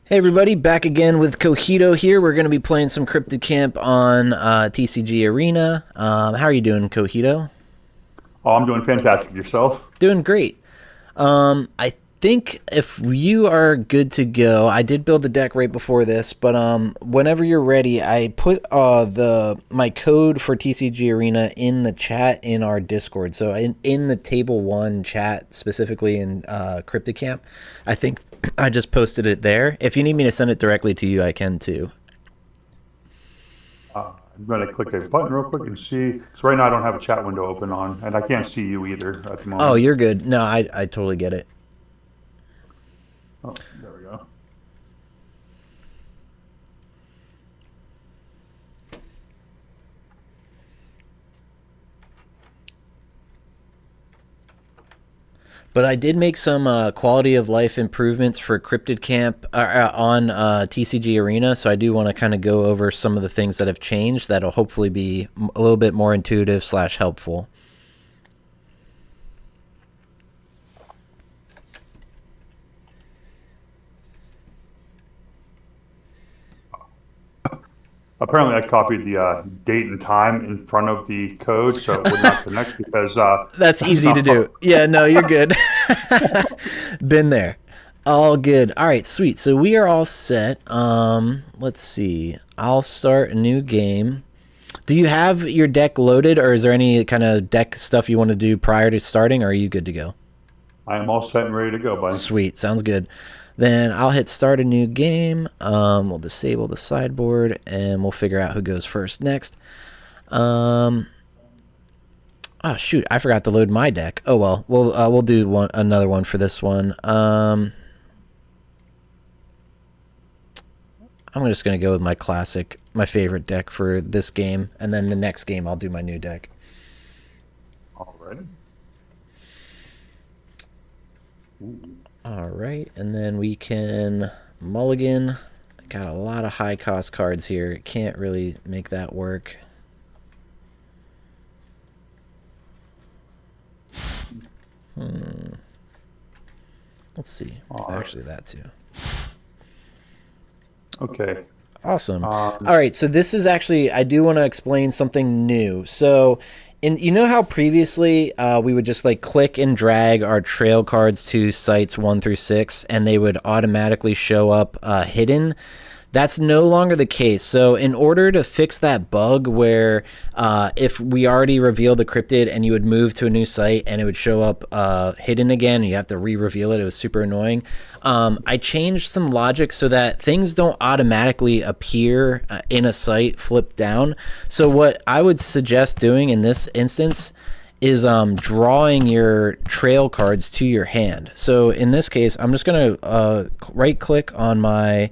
Hey everybody, back again with Cogito here. We're going to be playing some Cryptid Camp on TCG Arena. How are you doing, Cogito? Oh, I'm doing fantastic. Yourself? Doing great. I think if you are good to go, I did build the deck right before this, but whenever you're ready, I put the my code for TCG Arena in the chat in our Discord. So in the Table One chat, specifically in Cryptid Camp, I think I just posted it there. If you need me to send it directly to you, I can too. I'm going to click a button real quick and see. Because right now I don't have a chat window open on, and I can't see you either at the Oh, moment. you're good. No, I totally get it. Oh, there we go. But I did make some quality of life improvements for Cryptid Camp on TCG Arena, so I do want to kind of go over some of the things that have changed that'll hopefully be a little bit more intuitive slash helpful. Apparently, I copied the date and time in front of the code, so it would not connect because That's that's easy to not part. do. Yeah, no, you're good. Been there. All good. All right, sweet. So we are all set. Let's see. I'll start a new game. Do you have your deck loaded, or is there any kind of deck stuff you want to do prior to starting, or are you good to go? I am all set and ready to go, buddy. Sweet, sounds good. Then I'll hit start a new game. We'll disable the sideboard, and we'll figure out who goes first next. Oh shoot, I forgot to load my deck. Oh well, we'll do another one for this one. I'm just gonna go with my classic, my favorite deck for this game, and then the next game I'll do my new deck. All ready? All right, and then we can mulligan. Got a lot of high cost cards here. Can't really make that work. Let's see. All right. Actually, that too. Okay. Awesome. Um, All right, so this is actually, I do want to explain something new. So, you know how previously we would just like click and drag our trail cards to sites 1 through 6, and they would automatically show up hidden? That's no longer the case. So in order to fix that bug where if we already revealed the cryptid and you would move to a new site and it would show up hidden again, and you have to re-reveal it, it was super annoying. I changed some logic so that things don't automatically appear in a site flipped down. So what I would suggest doing in this instance is drawing your trail cards to your hand. So in this case, I'm just going to right click on my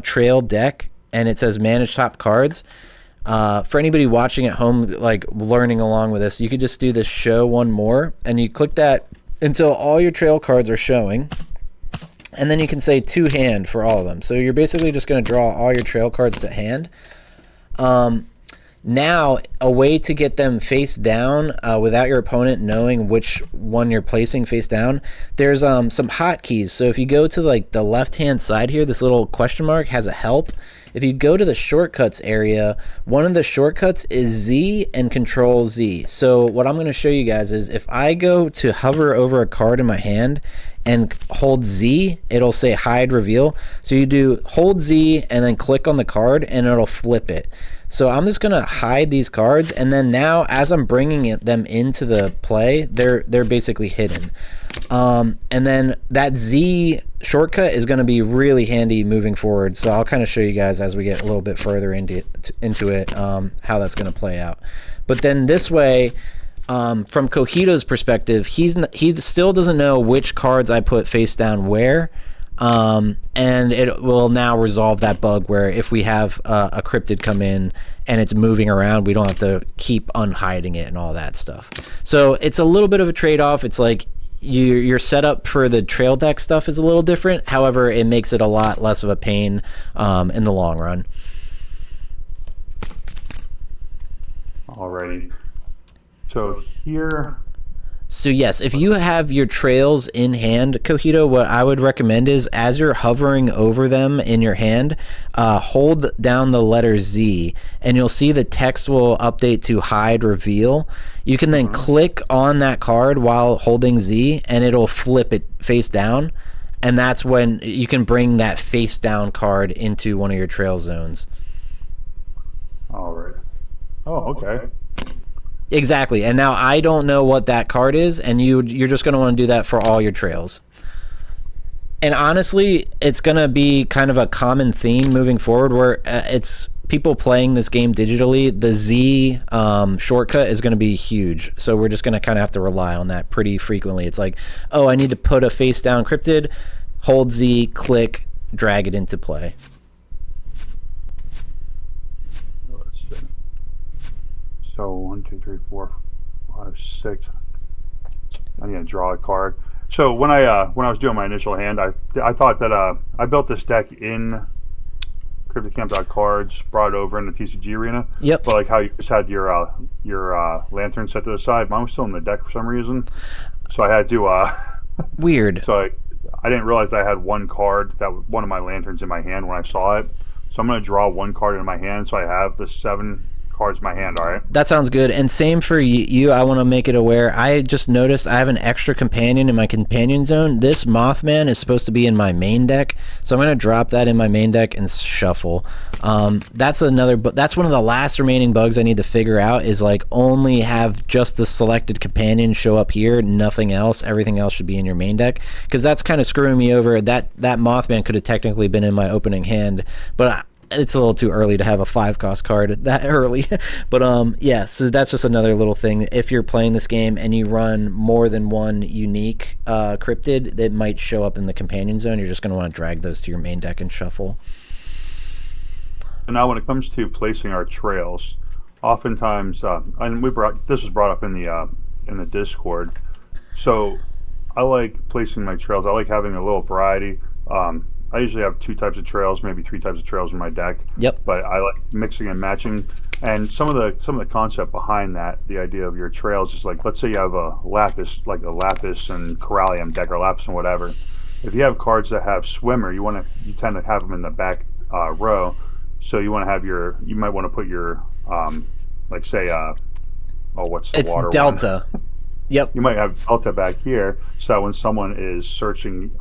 trail deck, and it says manage top cards. For anybody watching at home, like learning along with this, you could just do this show one more, and you click that until all your trail cards are showing, and then you can say to hand for all of them. So you're basically just going to draw all your trail cards to hand. Now, a way to get them face down without your opponent knowing which one you're placing face down, there's some hotkeys. So if you go to like the left-hand side here, this little question mark has a help. If you go to the shortcuts area, one of the shortcuts is Z and Control Z. So what I'm going to show you guys is if I go to hover over a card in my hand and hold Z, it'll say hide reveal. So you do hold Z and then click on the card and it'll flip it. So I'm just gonna hide these cards, and then now as I'm bringing them into the play, they're basically hidden. And then that Z shortcut is going to be really handy moving forward. So I'll kind of show you guys as we get a little bit further into it how that's going to play out. But then this way, from Cogito's perspective, he still doesn't know which cards I put face down where. And it will now resolve that bug where if we have a cryptid come in and it's moving around, we don't have to keep unhiding it and all that stuff. So it's a little bit of a trade-off. It's like your setup for the trail deck stuff is a little different. However, it makes it a lot less of a pain in the long run. Alrighty. So here, So yes, if you have your trails in hand, Cogito, what I would recommend is as you're hovering over them in your hand, hold down the letter Z, and you'll see the text will update to hide reveal. You can then click on that card while holding Z, and it'll flip it face down, and that's when you can bring that face down card into one of your trail zones. All right. Oh, okay. Exactly. And now I don't know what that card is, and you're just going to want to do that for all your trails. And honestly, it's going to be kind of a common theme moving forward where it's people playing this game digitally. The Z shortcut is going to be huge. So we're just going to kind of have to rely on that pretty frequently. It's like, oh, I need to put a face down cryptid, hold Z, click, drag it into play. So 1, 2, 3, 4, 5, 6. I need to draw a card. So when I was doing my initial hand, I thought that I built this deck in CryptidCamp.cards, brought it over in the TCG arena. Yep. But like how you just had your lantern set to the side, mine was still in the deck for some reason. So I had to Weird. So I didn't realize I had one card that one of my lanterns in my hand when I saw it. So I'm gonna draw one card in my hand, so I have the 7 cards in my hand. All right, that sounds good. And same for you. I want to make it aware, I just noticed I have an extra companion in my companion zone. This Mothman is supposed to be in my main deck, so I'm going to drop that in my main deck and shuffle. That's one of the last remaining bugs I need to figure out, is like only have just the selected companion show up here, nothing else. Everything else should be in your main deck, because that's kind of screwing me over. That Mothman could have technically been in my opening hand, but it's a little too early to have a 5-cost card that early. But yeah, so that's just another little thing. If you're playing this game and you run more than one unique cryptid that might show up in the companion zone, you're just going to want to drag those to your main deck and shuffle. And now when it comes to placing our trails, oftentimes, and this was brought up in the Discord. So I like placing my trails. I like having a little variety. I usually have 2 types of trails, maybe 3 types of trails in my deck. Yep. But I like mixing and matching. And some of the concept behind that, the idea of your trails is like, let's say you have a lapis, like a lapis and corallium deck, or lapis and whatever. If you have cards that have swimmer, you tend to have them in the back row. So you want to have you might want to put your like say what's the water? It's delta. One? Yep. You might have delta back here, so that when someone is searching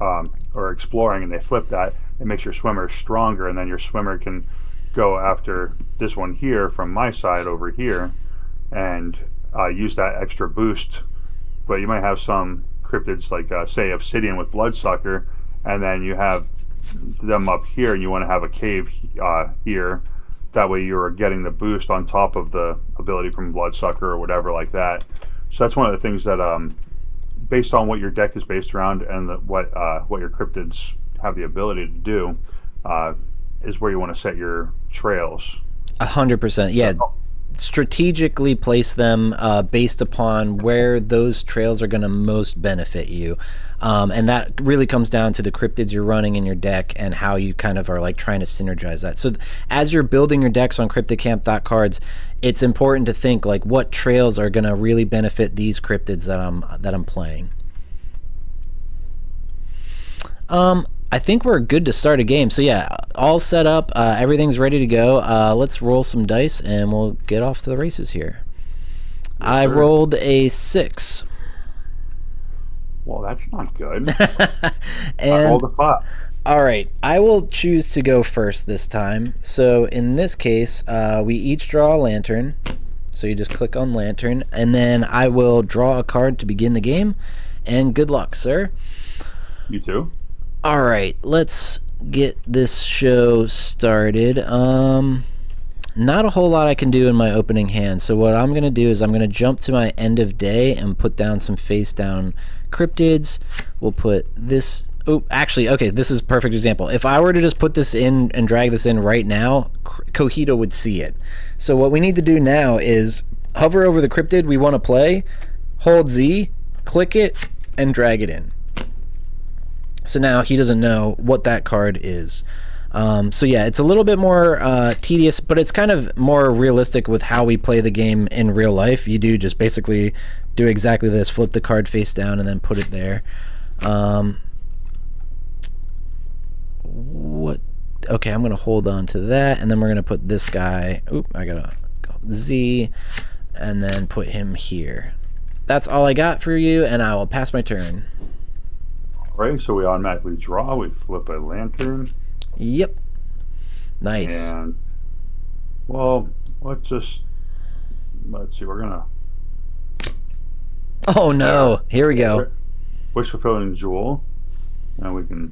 or exploring and they flip that, it makes your swimmer stronger, and then your swimmer can go after this one here from my side over here and use that extra boost. But you might have some cryptids like say Obsidian with Bloodsucker, and then you have them up here, and you want to have a cave here. That way you're getting the boost on top of the ability from Bloodsucker or whatever like that. So that's one of the things that, based on what your deck is based around and what your cryptids have the ability to do, is where you want to set your trails. 100%. Yeah. Strategically place them based upon where those trails are going to most benefit you. And that really comes down to the cryptids you're running in your deck and how you kind of are like trying to synergize that. So as you're building your decks on CryptidCamp.cards, it's important to think like what trails are going to really benefit these cryptids that I'm playing. I think we're good to start a game. So yeah, all set up. Everything's ready to go. Let's roll some dice and we'll get off to the races here. Yes, I rolled a 6. Well, that's not good. And I rolled a 5. All right, I will choose to go first this time. So in this case, we each draw a lantern. So you just click on lantern, and then I will draw a card to begin the game. And good luck, sir. You too. All right, let's get this show started. Not a whole lot I can do in my opening hand. So what I'm going to do is I'm going to jump to my end of day and put down some face down cryptids. We'll put this. Oh, actually, okay, this is a perfect example. If I were to just put this in and drag this in right now, Cogito would see it. So what we need to do now is hover over the cryptid we want to play, hold Z, click it, and drag it in. So now he doesn't know what that card is. So yeah, it's a little bit more tedious, but it's kind of more realistic with how we play the game in real life. You do just basically do exactly this, flip the card face down and then put it there. Okay, I'm gonna hold on to that, and then we're gonna put this guy, I gotta go Z, and then put him here. That's all I got for you, and I will pass my turn. Alright, so we automatically draw, we flip a lantern. Yep. Nice. And, well, let's see, we're gonna... Oh no, here we go. Wish fulfilling jewel, and we can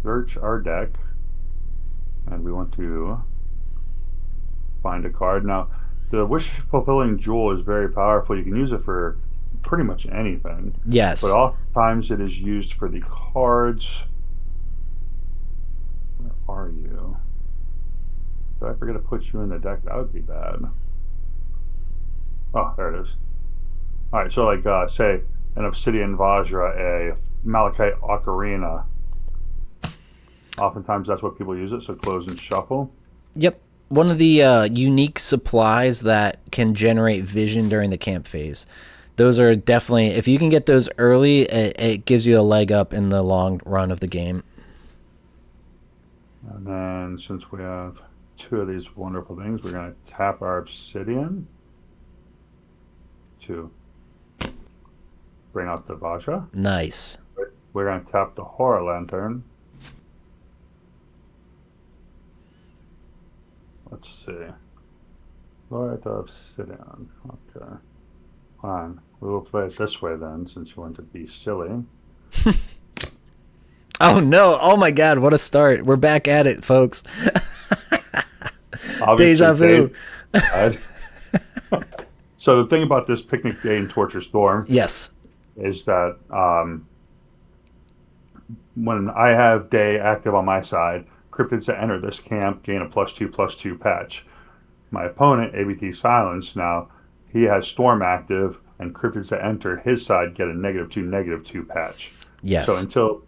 search our deck, and we want to find a card. Now, the wish fulfilling jewel is very powerful. You can use it for pretty much anything. Yes. But oftentimes it is used for the cards. Where are you? Did I forget to put you in the deck? That would be bad. Oh, there it is. Alright, so like, say, an Obsidian Vajra, a Malachite Ocarina. Oftentimes that's what people use it, so close and shuffle. Yep. One of the unique supplies that can generate vision during the camp phase. Those are definitely, if you can get those early, it gives you a leg up in the long run of the game. And then since we have two of these wonderful things, we're going to tap our Obsidian to bring out the Vajra. Nice. We're going to tap the Horror Lantern. Let's see. Lower the Obsidian. Okay. Fine. We will play it this way then, since you want to be silly. Oh no! Oh my God! What a start! We're back at it, folks. Deja vu. So the thing about this Picnic Day in Torture Storm, yes, is that when I have Day active on my side, cryptids that enter this camp gain a +2/+2 patch. My opponent, ABTSilence, now he has Storm active, and cryptids that enter his side get a -2/-2 patch. yes. So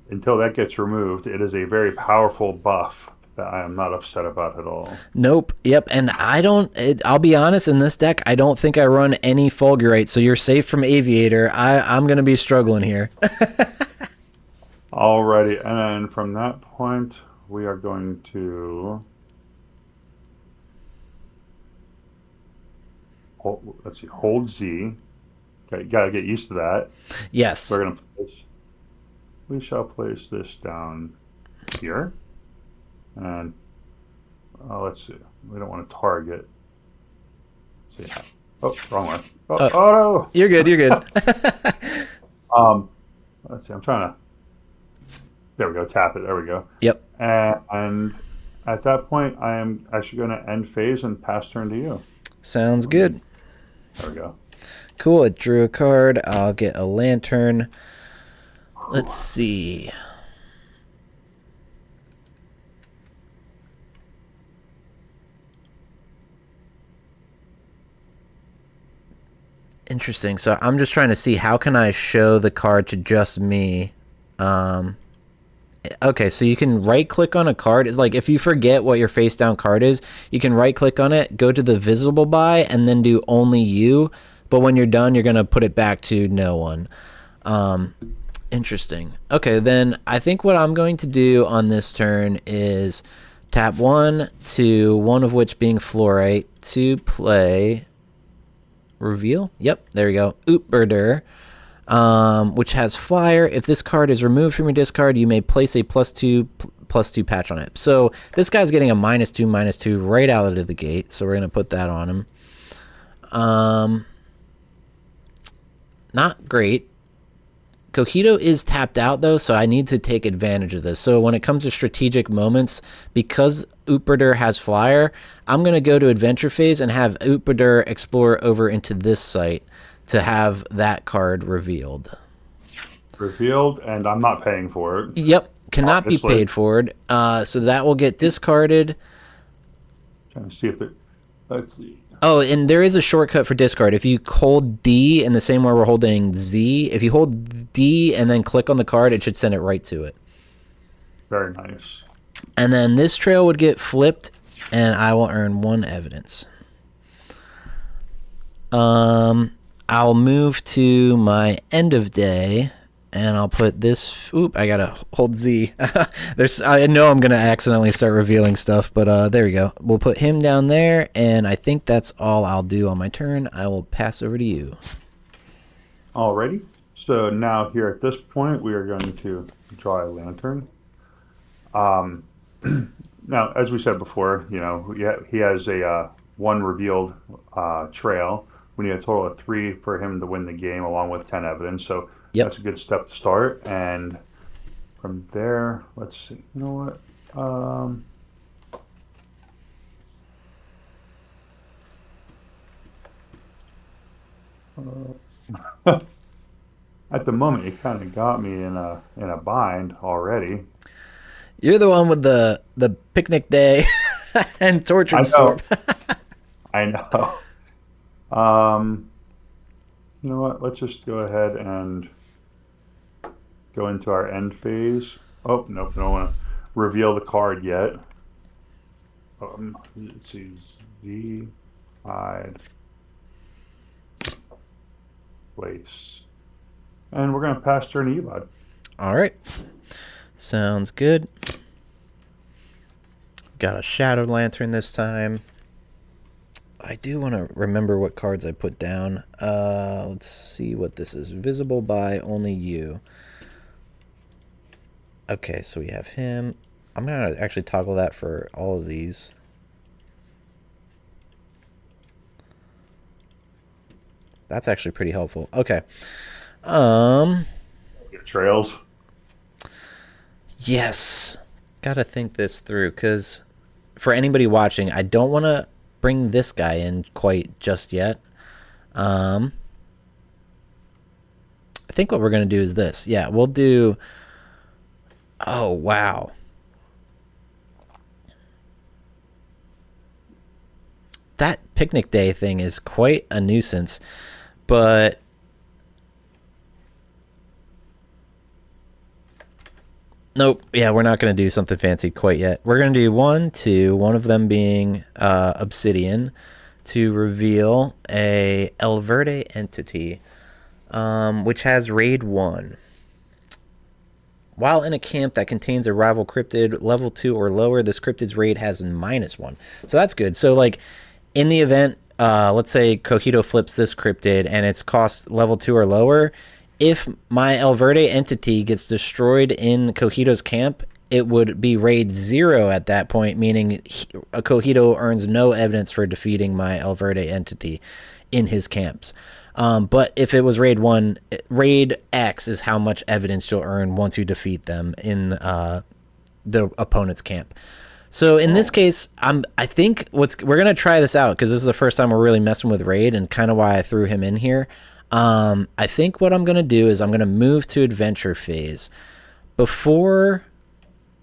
until that gets removed, it is a very powerful buff that I am not upset about at all. Nope. Yep. And I'll be honest, in this deck, I don't think I run any Fulgurite, so you're safe from Aviator. I'm going to be struggling here. Alrighty, and then from that point, we are going to... let's see, hold Z. Okay, you gotta get used to that. Yes. We're gonna we shall place this down here, and let's see. We don't want to target. Let's see. Oh, wrong one. Oh no! You're good. You're good. Let's see. I'm trying to. There we go. Tap it. There we go. Yep. And at that point, I am actually going to end phase and pass turn to you. Sounds good. There we go. Cool. It drew a card. I'll get a lantern. Let's see. Interesting. So I'm just trying to see how can I show the card to just me. Okay, so you can right click on a card. Like if you forget what your face down card is, you can right click on it, go to the visible by, and then do only you. But when you're done, you're gonna put it back to no one. Interesting. Okay, then I think what I'm going to do on this turn is tap 1, 2, one of which being Fluorite, to play Reveal. Yep, there we go. Oopberder, which has Flyer. If this card is removed from your discard, you may place a +2/+2 patch on it. So this guy's getting a -2/-2 right out of the gate. So we're gonna put that on him. Not great. Cogito is tapped out though, so I need to take advantage of this. So when it comes to strategic moments, because Oopberder has Flyer, I'm going to go to Adventure Phase and have Oopberder explore over into this site to have that card revealed. Revealed, and I'm not paying for it. Yep, cannot be paid for it. So that will get discarded. Trying to see if let's see. Oh, and there is a shortcut for discard. If you hold D in the same way we're holding Z, if you hold D and then click on the card, it should send it right to it. Very nice. And then this trail would get flipped, and I will earn 1 evidence. I'll move to my end of day, and I'll put this. Oop! I gotta hold Z. I know I'm gonna accidentally start revealing stuff, but there we go. We'll put him down there, and I think that's all I'll do on my turn. I will pass over to you. Alrighty. So now here at this point, we are going to draw a lantern. Now, as we said before, he has a 1 revealed trail. We need a total of 3 for him to win the game, along with 10 evidence. So Yep. that's a good step to start. And from there, let's see. You know what? At the moment, you kind of got me in a bind already. You're the one with the picnic day and tortured I storm. know. I know. Um, you know what? Let's just go ahead and go into our end phase. Oh, nope, I don't want to reveal the card yet. Let's see, Z, hide, place. And we're going to pass turn to you, bud. All right. Sounds good. Got a shadow lantern this time. I do want to remember what cards I put down. Let's see what this is. Visible by only you. Okay, so we have him. I'm going to actually toggle that for all of these. That's actually pretty helpful. Okay. Your trails. Yes. Gotta think this through, because for anybody watching, I don't want to bring this guy in quite just yet. I think what we're going to do is this. Yeah, we'll do... Oh, wow. That picnic day thing is quite a nuisance, but... Nope. Yeah, we're not going to do something fancy quite yet. We're going to do 1, 2, one of them being obsidian, to reveal a El Verde entity, which has raid 1. While in a camp that contains a rival cryptid level 2 or lower, this cryptid's raid has -1. So that's good. So, like, in the event, let's say Cogito flips this cryptid and its cost level 2 or lower, if my El Verde entity gets destroyed in Cogito's camp, it would be raid 0 at that point, meaning Cogito earns no evidence for defeating my El Verde entity in his camps. But if it was raid 1, raid X is how much evidence you'll earn once you defeat them in the opponent's camp. So in this case, I think we're gonna try this out, because this is the first time we're really messing with raid, and kind of why I threw him in here. I think what I'm gonna do is I'm gonna move to adventure phase. Before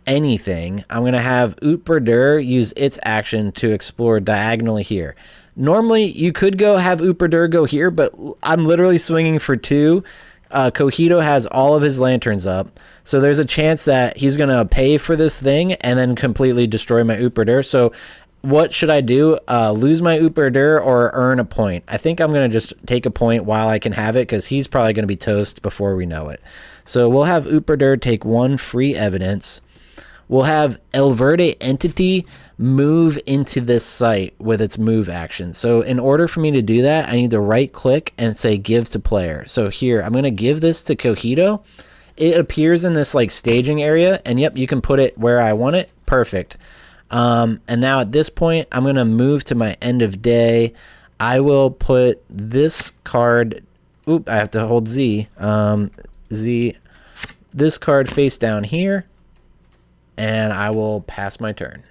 anything, I'm gonna have Utberdur use its action to explore diagonally here. Normally, you could have Utberdur go here, but I'm literally swinging for 2. Cogito has all of his lanterns up, so there's a chance that he's going to pay for this thing and then completely destroy my Utberdur. So what should I do? Lose my Utberdur or earn a point? I think I'm going to just take a point while I can have it, because he's probably going to be toast before we know it. So we'll have Utberdur take 1 free evidence. We'll have El Verde entity move into this site with its move action. So in order for me to do that, I need to right click and say give to player. So here, I'm going to give this to Cogito. It appears in this like staging area, and yep, you can put it where I want it. Perfect. And now at this point, I'm going to move to my end of day. I will put this card, oop, I have to hold Z, this card face down here, and I will pass my turn.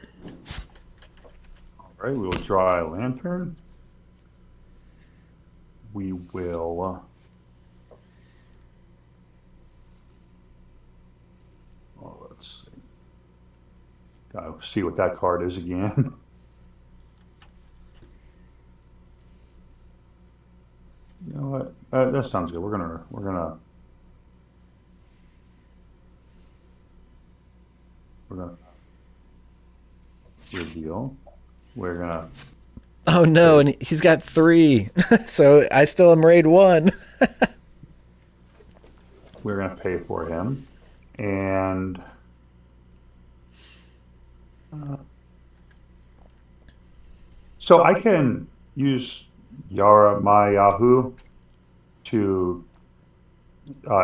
All right, we will draw a lantern. We will... let's see. Gotta see what that card is again. You know what? That sounds good. We're gonna reveal. We're gonna Oh no, and he's got 3. So I still am raid 1. pay for him, and so I can use Yara my Yahoo to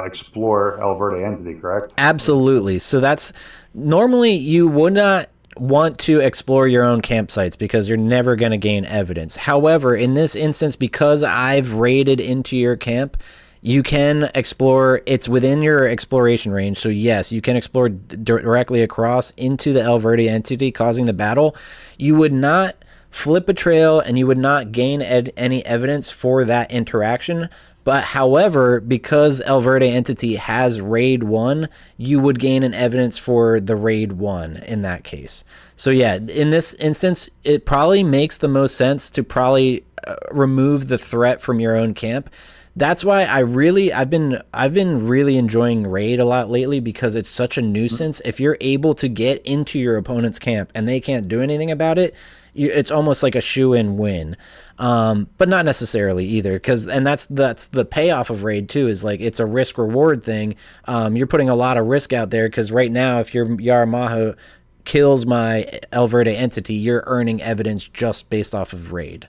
explore El Verde entity, correct? Absolutely. So that's normally you would not want to explore your own campsites because you're never going to gain evidence. However, in this instance, because I've raided into your camp, you can explore. It's within your exploration range. So yes, you can explore directly across into the El Verde entity causing the battle. You would not flip a trail and you would not gain any evidence for that interaction. But however, because El Verde entity has raid 1, you would gain an evidence for the raid 1 in that case. So yeah, in this instance, it probably makes the most sense to probably remove the threat from your own camp. That's why I've been really enjoying raid a lot lately because it's such a nuisance. If you're able to get into your opponent's camp and they can't do anything about it, it's almost like a shoe-in win. But not necessarily either, and that's the payoff of raid too, is like it's a risk reward thing. You're putting a lot of risk out there because right now if your Yaramaha kills my El Verde entity, you're earning evidence just based off of raid.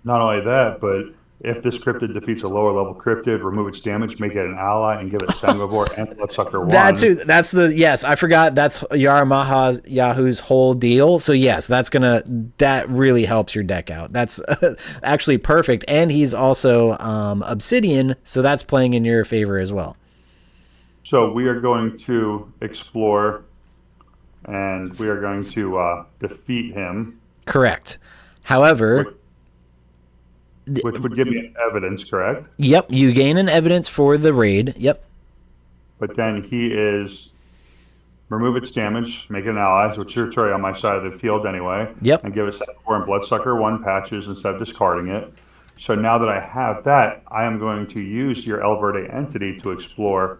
Not only that, but if this cryptid defeats a lower level cryptid, remove its damage, make it an ally, and give it Sanguivore and Bloodsucker 1. That's the yes. I forgot that's Yaramaha Yahoo's whole deal. So yes, that really helps your deck out. That's actually perfect, and he's also Obsidian, so that's playing in your favor as well. So we are going to explore, and we are going to defeat him. Correct. However, which would give me evidence, correct? Yep, you gain an evidence for the raid. Yep. But then he is remove its damage, make it an ally, which you're on my side of the field anyway. Yep. And give it 4 and Bloodsucker 1 patches instead of discarding it. So now that I have that, I am going to use your El Verde entity to explore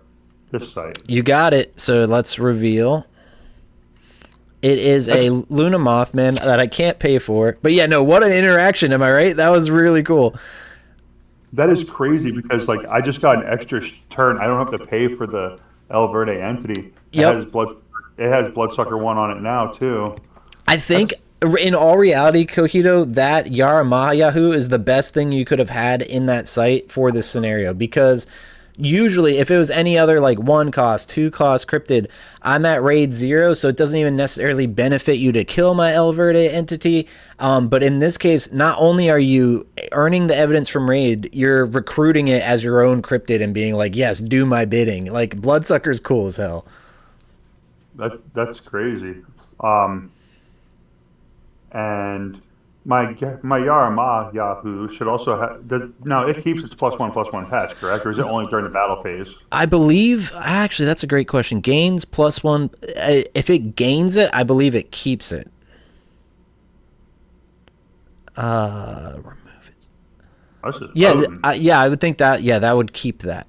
this site. You got it. So let's reveal. It is a Luna Mothman that I can't pay for. But yeah, no, what an interaction. Am I right? That was really cool. That is crazy because like I just got an extra turn. I don't have to pay for the El Verde entity. Yep. It has Bloodsucker 1 on it now too. I think in all reality, Cogito, that Yaramaha Yahoo is the best thing you could have had in that site for this scenario because usually if it was any other like 1 cost, 2 cost cryptid, I'm at raid 0, so it doesn't even necessarily benefit you to kill my El Verde entity. But in this case, not only are you earning the evidence from raid, you're recruiting it as your own cryptid and being like, yes, do my bidding. Like Bloodsucker's cool as hell. That's crazy. And my Yarama Yahoo should also have. Now it keeps its +1/+1 patch, correct? Or is it only during the battle phase? I believe. Actually, that's a great question. Gains +1. If it gains it, I believe it keeps it. Remove it. Yeah, I would think that. Yeah, that would keep that.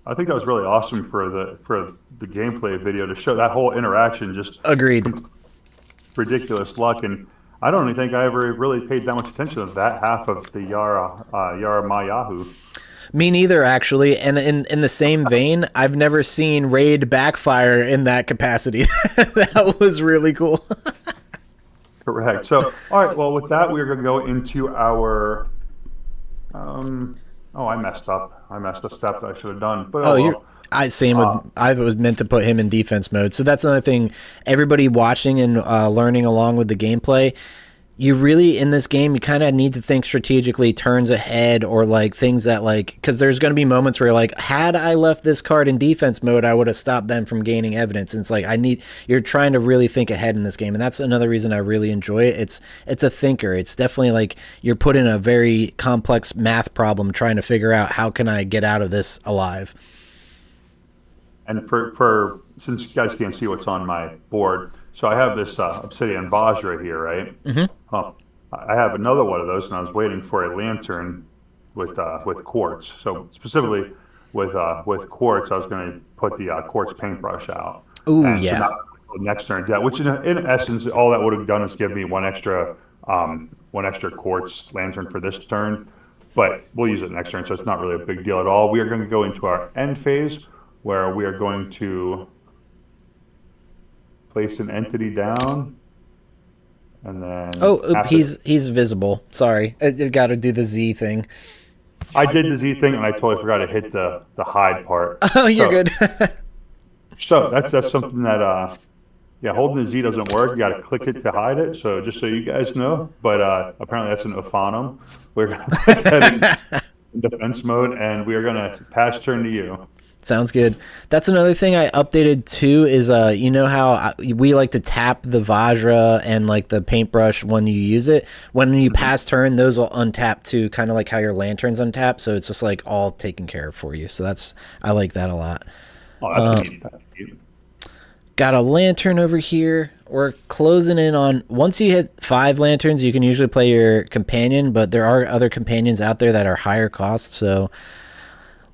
I think that was really awesome for the gameplay video to show that whole interaction. Just agreed. Ridiculous luck, and I don't even think I ever really paid that much attention to that half of the Yara Yahoo. Me neither, actually. And in the same vein, I've never seen raid backfire in that capacity. That was really cool. Correct. So, all right. Well, with that, we're going to go into our. I messed up. I messed a step that I should have done. But I was meant to put him in defense mode. So that's another thing. Everybody watching and learning along with the gameplay, you really, in this game, you kind of need to think strategically, turns ahead, or like things that like, because there's going to be moments where you're like, had I left this card in defense mode, I would have stopped them from gaining evidence. And it's like, you're trying to really think ahead in this game. And that's another reason I really enjoy it. It's a thinker. It's definitely like you're put in a very complex math problem trying to figure out how can I get out of this alive. And for since you guys can't see what's on my board, so I have this Obsidian Vajra here, right? Mm-hmm. I have another one of those, and I was waiting for a lantern with quartz. So specifically with quartz, I was going to put the quartz paintbrush out. Ooh, yeah. next turn. Yeah, which in essence, all that would have done is give me one extra quartz lantern for this turn. But we'll use it next turn, so it's not really a big deal at all. We are going to go into our end phase, where we are going to place an entity down, and then he's visible. Sorry, I got to do the Z thing. I did the Z thing, and I totally forgot to hit the hide part. Oh, you're good. So that's something that yeah, holding the Z doesn't work. You got to click it to hide it. So just so you guys know, but apparently that's an Ophanum. We're going to put that in defense mode, and we are going to pass turn to you. Sounds good. That's another thing I updated too is you know how we like to tap the Vajra and like the paintbrush when you use it. When you pass turn, those will untap too, kind of like how your lanterns untap. So it's just like all taken care of for you. So I like that a lot. Oh, that's neat. Got a lantern over here. We're closing in on, once you hit 5 lanterns, you can usually play your companion, but there are other companions out there that are higher cost. So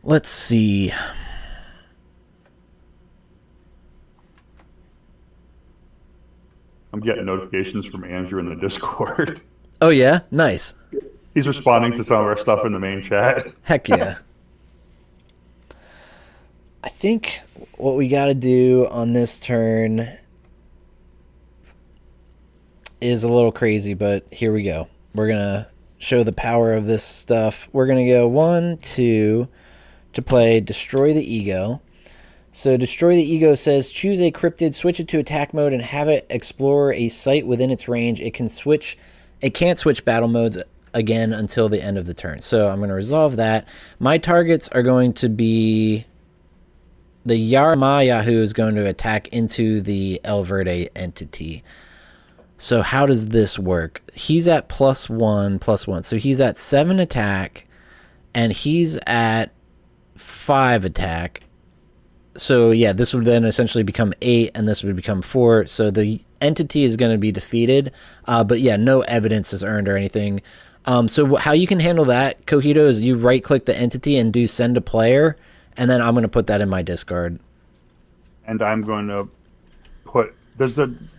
let's see. I'm getting notifications from Andrew in the Discord. Oh yeah, nice. He's responding to some of our stuff in the main chat. Heck yeah. I think what we got to do on this turn is a little crazy, but here we go. We're going to show the power of this stuff. We're going to go 1, 2 to play Destroy the Ego. So Destroy the Ego says choose a cryptid, switch it to attack mode, and have it explore a site within its range. It can't switch battle modes again until the end of the turn. So I'm going to resolve that. My targets are going to be the Yarmaya, who is going to attack into the El Verde entity. So how does this work? He's at +1/+1. So he's at 7 attack, and he's at 5 attack. So yeah, this would then essentially become 8, and this would become 4. So the entity is going to be defeated, but yeah, no evidence is earned or anything. So how you can handle that, Cogito, is you right-click the entity and do send a player, and then I'm going to put that in my discard. And I'm going to put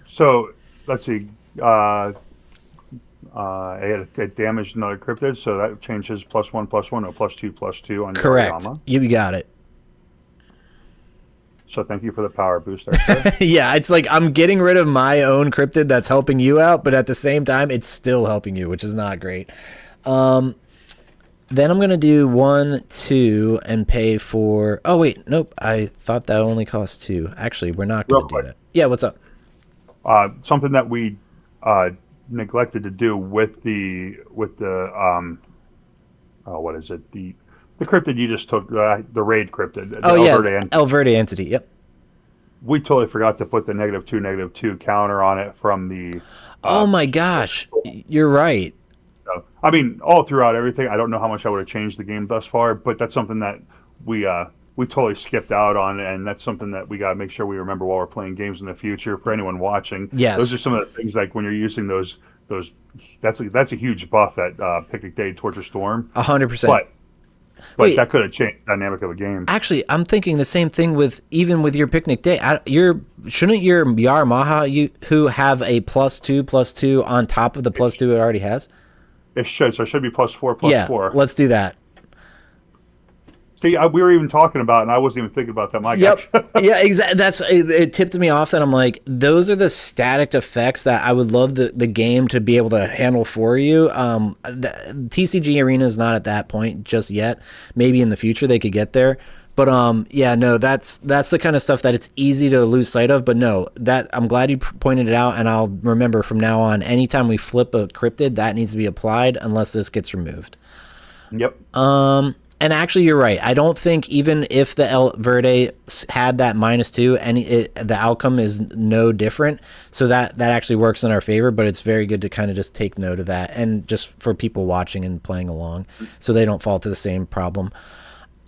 so let's see. It damaged another cryptid, so that changes +1/+1 or +2/+2 on your Correct. Yama. You got it. So thank you for the power booster. Yeah, it's like I'm getting rid of my own cryptid that's helping you out, but at the same time, it's still helping you, which is not great. Then I'm going to do 1, 2, and pay for... Oh, wait. Nope. I thought that only cost 2. Actually, we're not going to do that. Yeah, what's up? Something that we neglected to do with the what is it? The cryptid you just took, the raid cryptid. El Verde entity. Yep. We totally forgot to put the -2/-2 counter on it from the... oh my gosh. You're right. So, I mean, all throughout everything, I don't know how much I would have changed the game thus far, but that's something that we totally skipped out on, and that's something that we got to make sure we remember while we're playing games in the future for anyone watching. Yes. Those are some of the things, like when you're using those that's a huge buff, that Picnic Day Torture Storm. 100%. But Wait, that could have changed the dynamic of a game. Actually, I'm thinking the same thing with your Picnic Day. Shouldn't your Yarmaha who have a +2/+2 on top of the +2 it already has? It should. So it should be +4/+4. Yeah, let's do that. See, we were even talking about, and I wasn't even thinking about that. My gosh. Yeah, exactly. It tipped me off that I'm like, those are the static effects that I would love the game to be able to handle for you. The TCG Arena is not at that point just yet. Maybe in the future they could get there. But yeah, no, that's the kind of stuff that it's easy to lose sight of. But no, that I'm glad you pointed it out, and I'll remember from now on. Anytime we flip a cryptid, that needs to be applied unless this gets removed. Yep. And actually, you're right. I don't think even if the El Verde had that -2, the outcome is no different. So that actually works in our favor. But it's very good to kind of just take note of that, and just for people watching and playing along, so they don't fall to the same problem.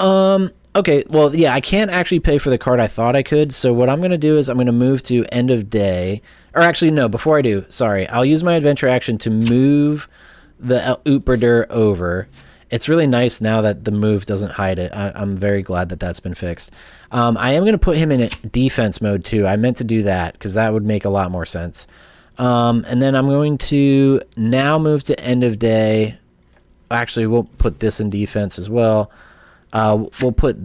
Okay, well, yeah, I can't actually pay for the card I thought I could. So what I'm going to do is I'm going to move to end of day. Or actually, no, before I do, sorry. I'll use my adventure action to move the Uperdur over. It's really nice now that the move doesn't hide it. I'm very glad that that's been fixed. I am going to put him in defense mode too. I meant to do that because that would make a lot more sense. And then I'm going to now move to end of day. Actually, we'll put this in defense as well. We'll put,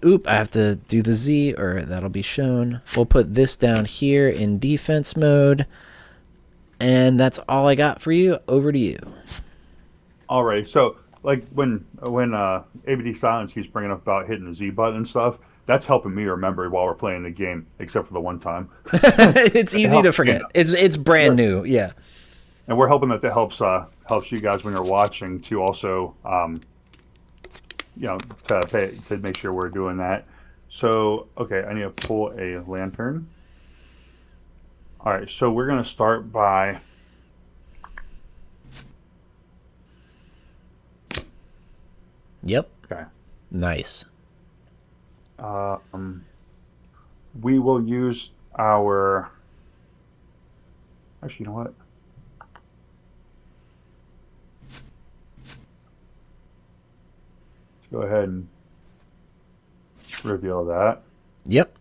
I have to do the Z, or that'll be shown. We'll put this down here in defense mode. And that's all I got for you. Over to you. All right. So, like when ABTSilence keeps bringing up about hitting the Z button and stuff, that's helping me remember while we're playing the game, except for the one time. It's easy to forget. It's brand new. Yeah. And we're hoping that helps you guys when you're watching to also to make sure we're doing that. So, okay, I need to pull a lantern. All right, so we're going to start by Yep. Okay. Nice. We will use our actually, you know what? Let's go ahead and reveal that. Yep.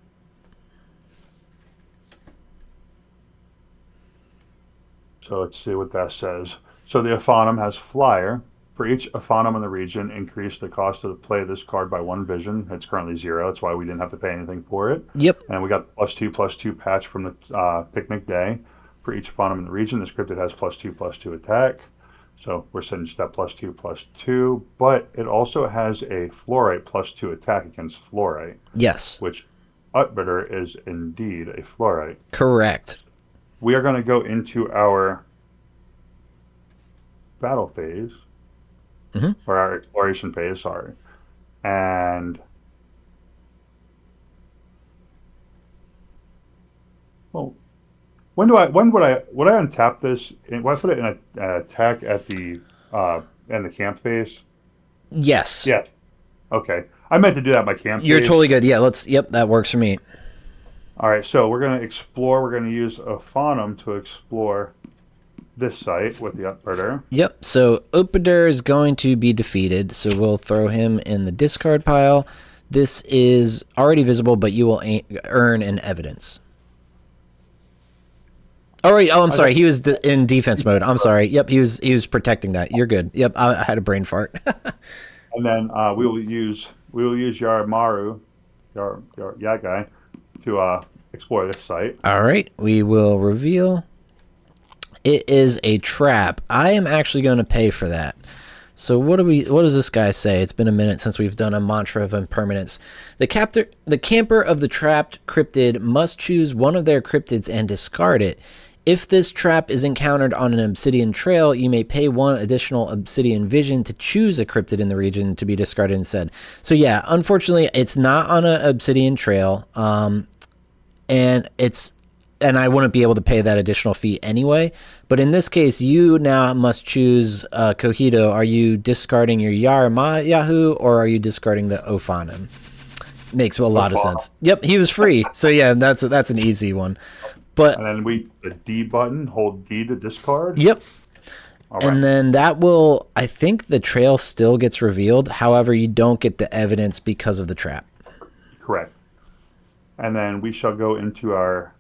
So let's see what that says. So the Aphanum has Flyer. For each Aphanum in the region, increase the cost to play this card by 1 vision. It's currently 0. That's why we didn't have to pay anything for it. Yep. And we got +2/+2 patch from the Picnic Day. For each Aphanum in the region, this cryptid has +2/+2 attack. So we're setting just that +2/+2. But it also has a Fluorite +2 attack against Fluorite. Yes. Which Utbitter is indeed a Fluorite. Correct. We are going to go into our battle phase. Or our exploration phase, sorry. And well, would I untap this? Would I put it in an attack at the in the camp phase? Yes. Yeah. Okay. I meant to do that by camp You're phase. totally good. Yeah, yep, that works for me. All right, so we're going to explore. We're going to use Aphanum to explore this site with the Utbitter. Yep, so Utbitter is going to be defeated, so we'll throw him in the discard pile. This is already visible, but you will earn an evidence. Oh, right. Oh, I'm sorry. He was in defense mode. I'm sorry. Yep, he was protecting that. You're good. Yep, I had a brain fart. And then we will use Yarmaru, Yagai, to explore this site. All right, we will reveal. It is a trap. I am actually going to pay for that. So what does this guy say? It's been a minute since we've done a mantra of impermanence. The camper of the trapped cryptid must choose one of their cryptids and discard it. If this trap is encountered on an obsidian trail, you may pay 1 additional obsidian vision to choose a cryptid in the region to be discarded instead. So yeah, unfortunately, it's not on an obsidian trail, and I wouldn't be able to pay that additional fee anyway. But in this case, you now must choose Cogito. Are you discarding your Yahoo or are you discarding the Ophanim? Makes a lot of sense. Yep, he was free. So yeah, that's an easy one. But and then the D button, hold D to discard. Yep. All right. And then that will, I think the trail still gets revealed. However, you don't get the evidence because of the trap. Correct. And then we shall go into our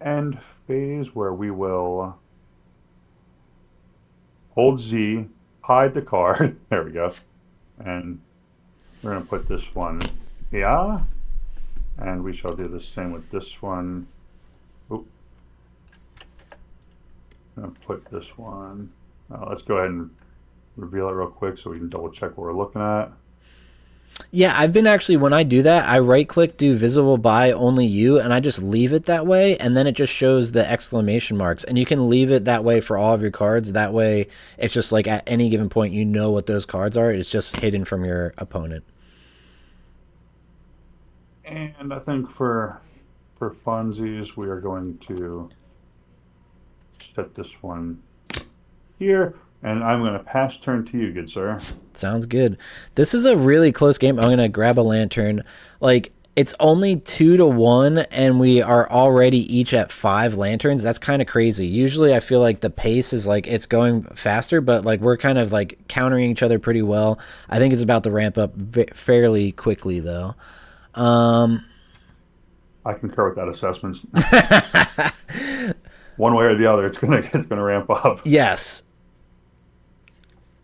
end phase where we will hold Z, hide the card. There we go. And we're going to put this one here. And we shall do the same with this one. Oop. I'm going to put this one. Let's go ahead and reveal it real quick so we can double check what we're looking at. Yeah, I've been actually, when I do that, I right click, do visible by only you, and I just leave it that way, and then it just shows the exclamation marks. And you can leave it that way for all of your cards. That way, it's just like at any given point, you know what those cards are. It's just hidden from your opponent. And I think for funsies, we are going to set this one here. And I'm going to pass turn to you, good sir. Sounds good. This is a really close game. I'm going to grab a lantern. Like, It's only 2-1, and we are already each at 5 lanterns. That's kind of crazy. Usually I feel like the pace is like it's going faster, but like we're kind of like countering each other pretty well. I think it's about to ramp up fairly quickly, though. I concur with that assessment. One way or the other, it's gonna ramp up. Yes.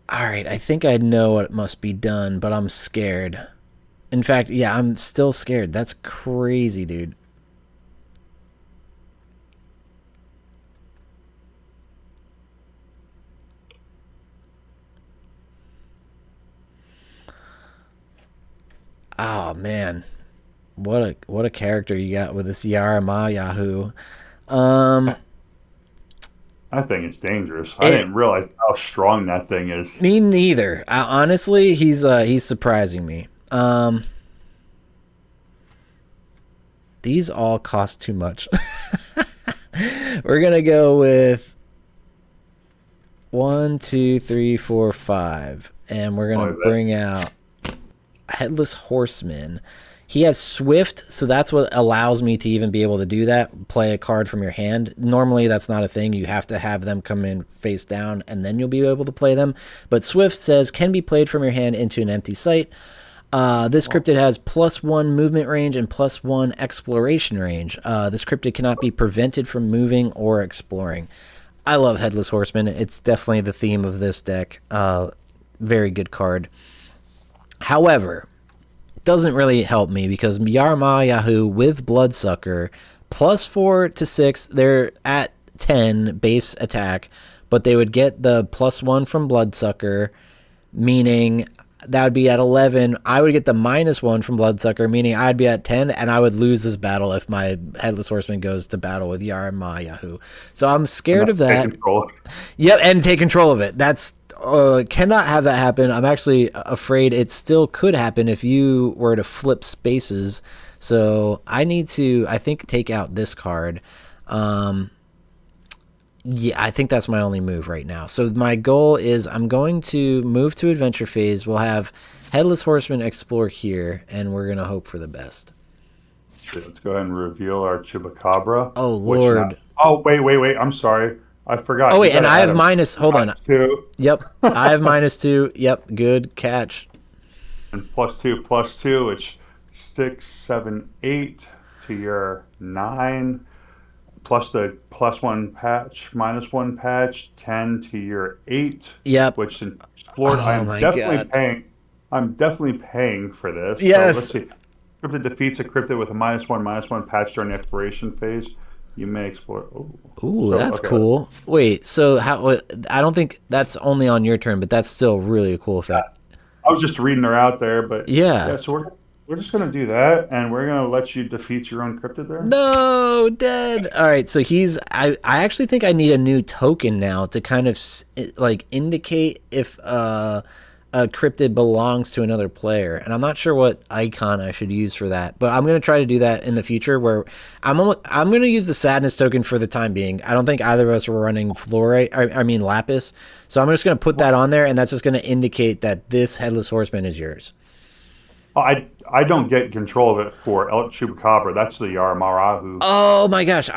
All right, I think I know what must be done, but I'm scared. In fact, yeah, I'm still scared. That's crazy, dude. Oh man, what a character you got with this Yarama Yahoo. That thing is dangerous. I didn't realize how strong that thing is. Me neither. Honestly, he's surprising me. These all cost too much. We're gonna go with 1, 2, 3, 4, 5, and we're gonna bring out Headless Horseman. He has Swift, so that's what allows me to even be able to do that. Play a card from your hand. Normally, that's not a thing. You have to have them come in face down, and then you'll be able to play them. But Swift says, can be played from your hand into an empty site. This cryptid has +1 movement range and +1 exploration range. This cryptid cannot be prevented from moving or exploring. I love Headless Horseman. It's definitely the theme of this deck. Very good card. However, doesn't really help me because Yarama Yahoo with Bloodsucker +4 to 6, they're at 10 base attack, but they would get the +1 from Bloodsucker, meaning that would be at 11. I would get the -1 from Bloodsucker, meaning I'd be at 10, and I would lose this battle if my Headless Horseman goes to battle with Yarama Yahoo. So I'm scared of that. Yep, and take control of it. That's cannot have that happen. I'm actually afraid it still could happen if you were to flip spaces. So I need to, I think, take out this card. Yeah, I think that's my only move right now. So my goal is I'm going to move to adventure phase. We'll have Headless Horseman explore here, and we're going to hope for the best. Let's go ahead and reveal our Chupacabra. Oh, Lord. Oh, wait. I'm sorry. I forgot. Oh, wait, and I have minus. Hold on. -2. Yep, I have -2. Yep, good catch. And +2, which 6, 7, 8 to your 9. Plus the +1 patch, -1 patch, 10 to your 8. Yep. Which explored. I'm definitely paying for this. Yes. So let's see. Cryptid defeats a cryptid with a -1 patch during the exploration phase. You may explore. Ooh, that's cool. Wait, so how? I don't think that's only on your turn, but that's still really a cool effect. I was just reading her out there, but yeah. So we're just gonna do that, and we're gonna let you defeat your own cryptid there. No, dead. All right, so he's. I actually think I need a new token now to kind of like indicate if a cryptid belongs to another player, and I'm not sure what icon I should use for that, but I'm gonna try to do that in the future. Where I'm gonna use the sadness token for the time being. I don't think either of us are running fluorite. I mean lapis, so I'm just gonna put that on there, and that's just gonna indicate that this Headless Horseman is yours. I don't get control of it for El Chupacabra. That's the Yarama. Oh my gosh,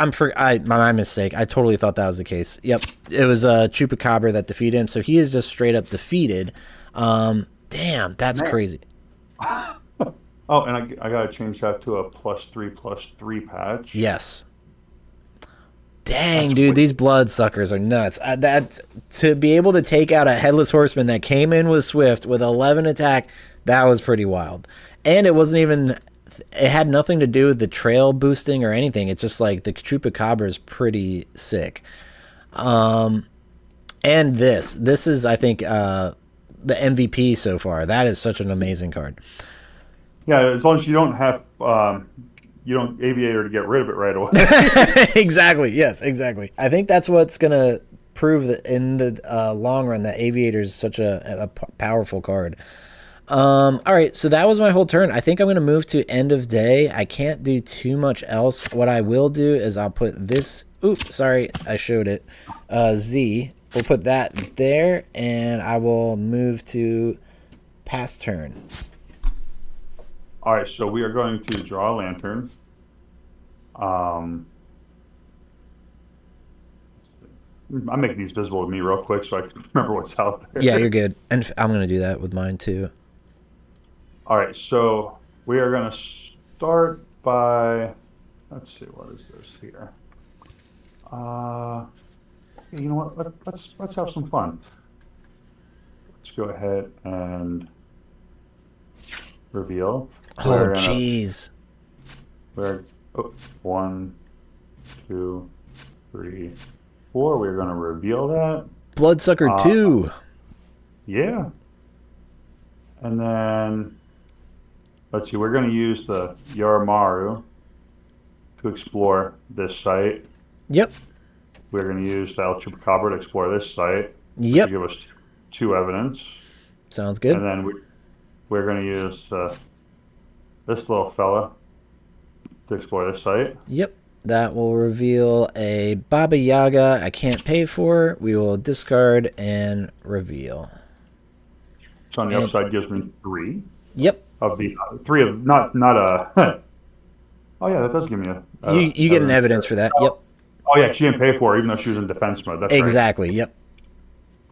my mistake. I totally thought that was the case. Yep, it was Chupacabra that defeated him, so he is just straight up defeated. Damn, that's crazy. Oh, and I gotta change that to a +3/+3 patch. Yes. Dang, dude, these Bloodsuckers are nuts. That to be able to take out a Headless Horseman that came in with Swift with 11 attack, that was pretty wild. And it wasn't even. It had nothing to do with the trail boosting or anything. It's just like the Chupacabra is pretty sick. And this is, I think, the MVP so far. That is such an amazing card. Yeah, as long as you don't have Aviator to get rid of it right away. Exactly. Yes, exactly. I think that's what's gonna prove that in the long run that Aviator is such a powerful card. All right, so that was my whole turn. I think I'm gonna move to end of day. I can't do too much else. What I will do is I'll put this. Oops, sorry, I showed it. Z. We'll put that there, and I will move to past turn. All right, so we are going to draw a lantern. Um, I'm making these visible with me real quick so I can remember what's out there. Yeah, you're good. And I'm going to do that with mine too. All right, so we are going to start by, let's see, what is this here? You know what? Let's have some fun. Let's go ahead and reveal. Oh, jeez. We're oh, 1, 2, 3, 4. We're going to reveal that. Bloodsucker 2. Yeah. And then, let's see, we're going to use the Yaramaru to explore this site. Yep. We're going to use the El Chupacabra to explore this site. Yep. To give us 2 evidence. Sounds good. And then we're going to use this little fella to explore this site. Yep. That will reveal a Baba Yaga I can't pay for. We will discard and reveal. So on the upside gives me 3. Yep. Of the 3 of not a. Oh yeah, that does give me a. You get an evidence for that. Yep. Oh yeah, she didn't pay for it even though she was in defense mode. That's exactly. Right. Yep.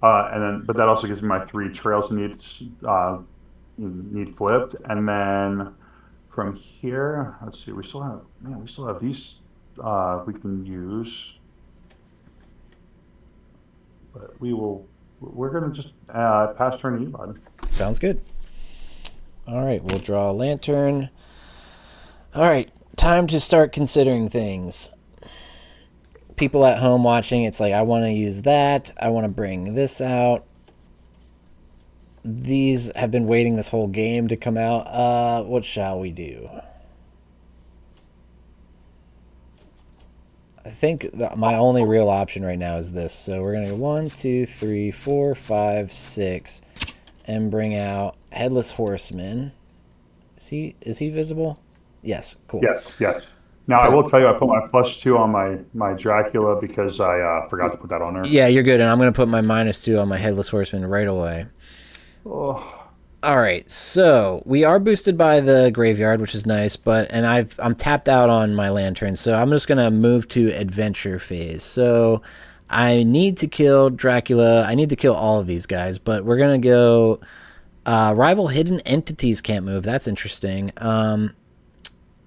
And then, but that also gives me my 3 trails need flipped, and then from here, let's see. We still have these we can use, but we're gonna just pass turn E, bud. Sounds good. All right, we'll draw a lantern. All right, time to start considering things. People at home watching, it's like, I want to use that. I want to bring this out. These have been waiting this whole game to come out. What shall we do? I think my only real option right now is this. So we're going to go 1, 2, 3, 4, 5, 6, and bring out Headless Horseman. Is he visible? Yes, cool. Yes. Now, I will tell you, I put my +2 on my Dracula because I forgot to put that on there. Yeah, you're good. And I'm going to put my -2 on my Headless Horseman right away. Oh. All right, so we are boosted by the graveyard, which is nice, and I'm tapped out on my lantern, so I'm just going to move to adventure phase. So I need to kill Dracula. I need to kill all of these guys, but we're going to go rival hidden entities can't move. That's interesting.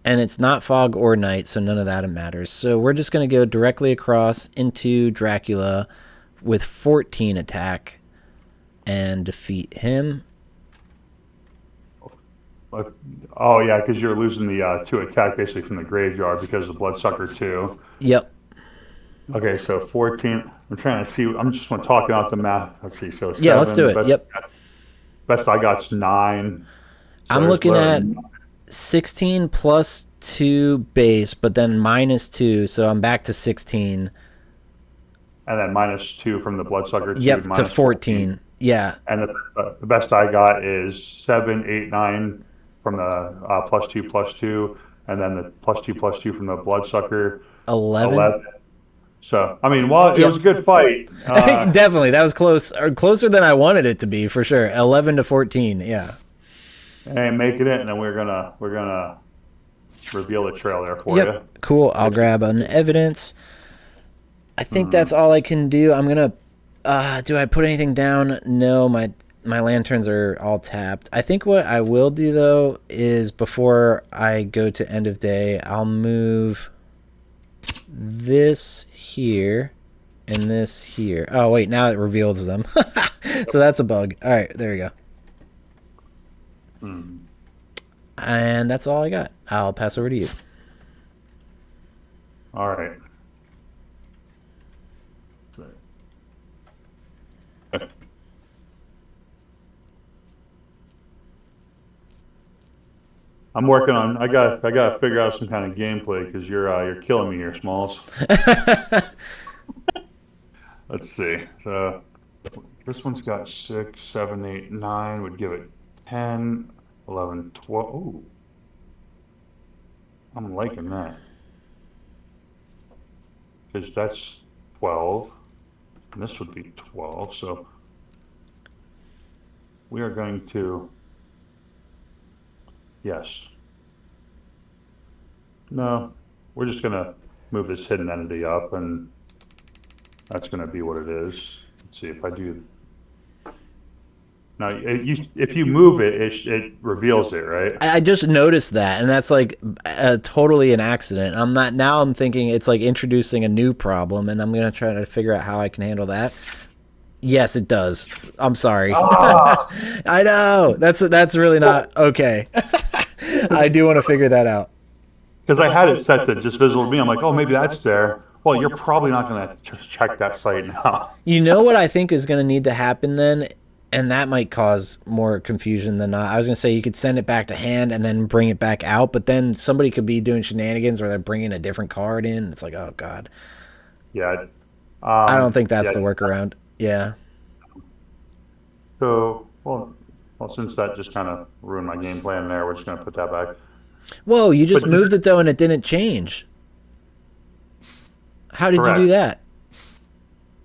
And it's not fog or night, so none of that matters. So we're just going to go directly across into Dracula with 14 attack and defeat him. Oh, yeah, because you're losing the 2 attack basically from the graveyard because of Bloodsucker 2. Yep. Okay, so 14. I'm trying to see. I'm just talking out the math. Let's see. So 7, yeah, let's do it. Yep. Best I got's 9. So I'm looking at 16 plus 2 base, but then -2, so I'm back to 16. And then -2 from the Bloodsucker 2. Yep, to 14. Yeah. And the best I got is 7, 8, 9 from the +2, and then the +2 from the Bloodsucker. 11. So, I mean, while it was a good fight. Definitely. That was close, or closer than I wanted it to be, for sure. 11 to 14, yeah. And making it, and then we're gonna reveal the trail there for you. Cool. I'll grab an evidence. I think that's all I can do. I'm gonna do I put anything down? No, my lanterns are all tapped. I think what I will do though is before I go to end of day, I'll move this here and this here. Oh wait, now it reveals them. So that's a bug. All right, there we go. And that's all I got. I'll pass over to you. All right. I'm working on. I got to figure out some kind of gameplay because you're killing me here, Smalls. Let's see. So this one's got 6, 7, 8, 9. Would give it 10, 11, 12. Ooh, I'm liking that because that's 12, and this would be 12. So we are going to. Yes. No, we're just gonna move this hidden entity up, and that's gonna be what it is. Let's see if I do. Now, if you move it, it reveals it, right? I just noticed that, and that's like totally an accident. I'm not now. I'm thinking it's like introducing a new problem, and I'm gonna try to figure out how I can handle that. Yes, it does. I'm sorry. Ah, I know that's really not okay. I do want to figure that out. because I had it set to just visible to me. I'm like, oh, maybe that's there. Well, you're probably not gonna check that site now. You know what I think is going to need to happen then, and that might cause more confusion than not. I was going to say you could send it back to hand and then bring it back out, but then somebody could be doing shenanigans where they're bringing a different card in. It's like, oh god, Yeah. I don't think that's Yeah. the workaround. Yeah. So, well, since that just kind of ruined my game plan there, we're just gonna put that back. Whoa, you just But moved it though, and it didn't change. How did you do correct. that?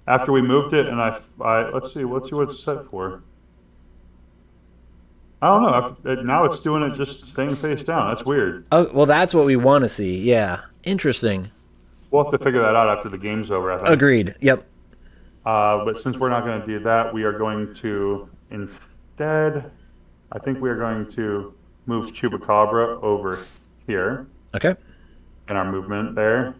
After we moved it, and let's see what it's set for. I don't know. Now it's doing it just staying face down. That's weird. Oh, well, that's what we want to see. Yeah, interesting. We'll have to figure that out after the game's over, I think. Agreed. Yep. But since we're not going to do that, we are going to instead, I think we are going to move Chupacabra over here Okay. in our movement there.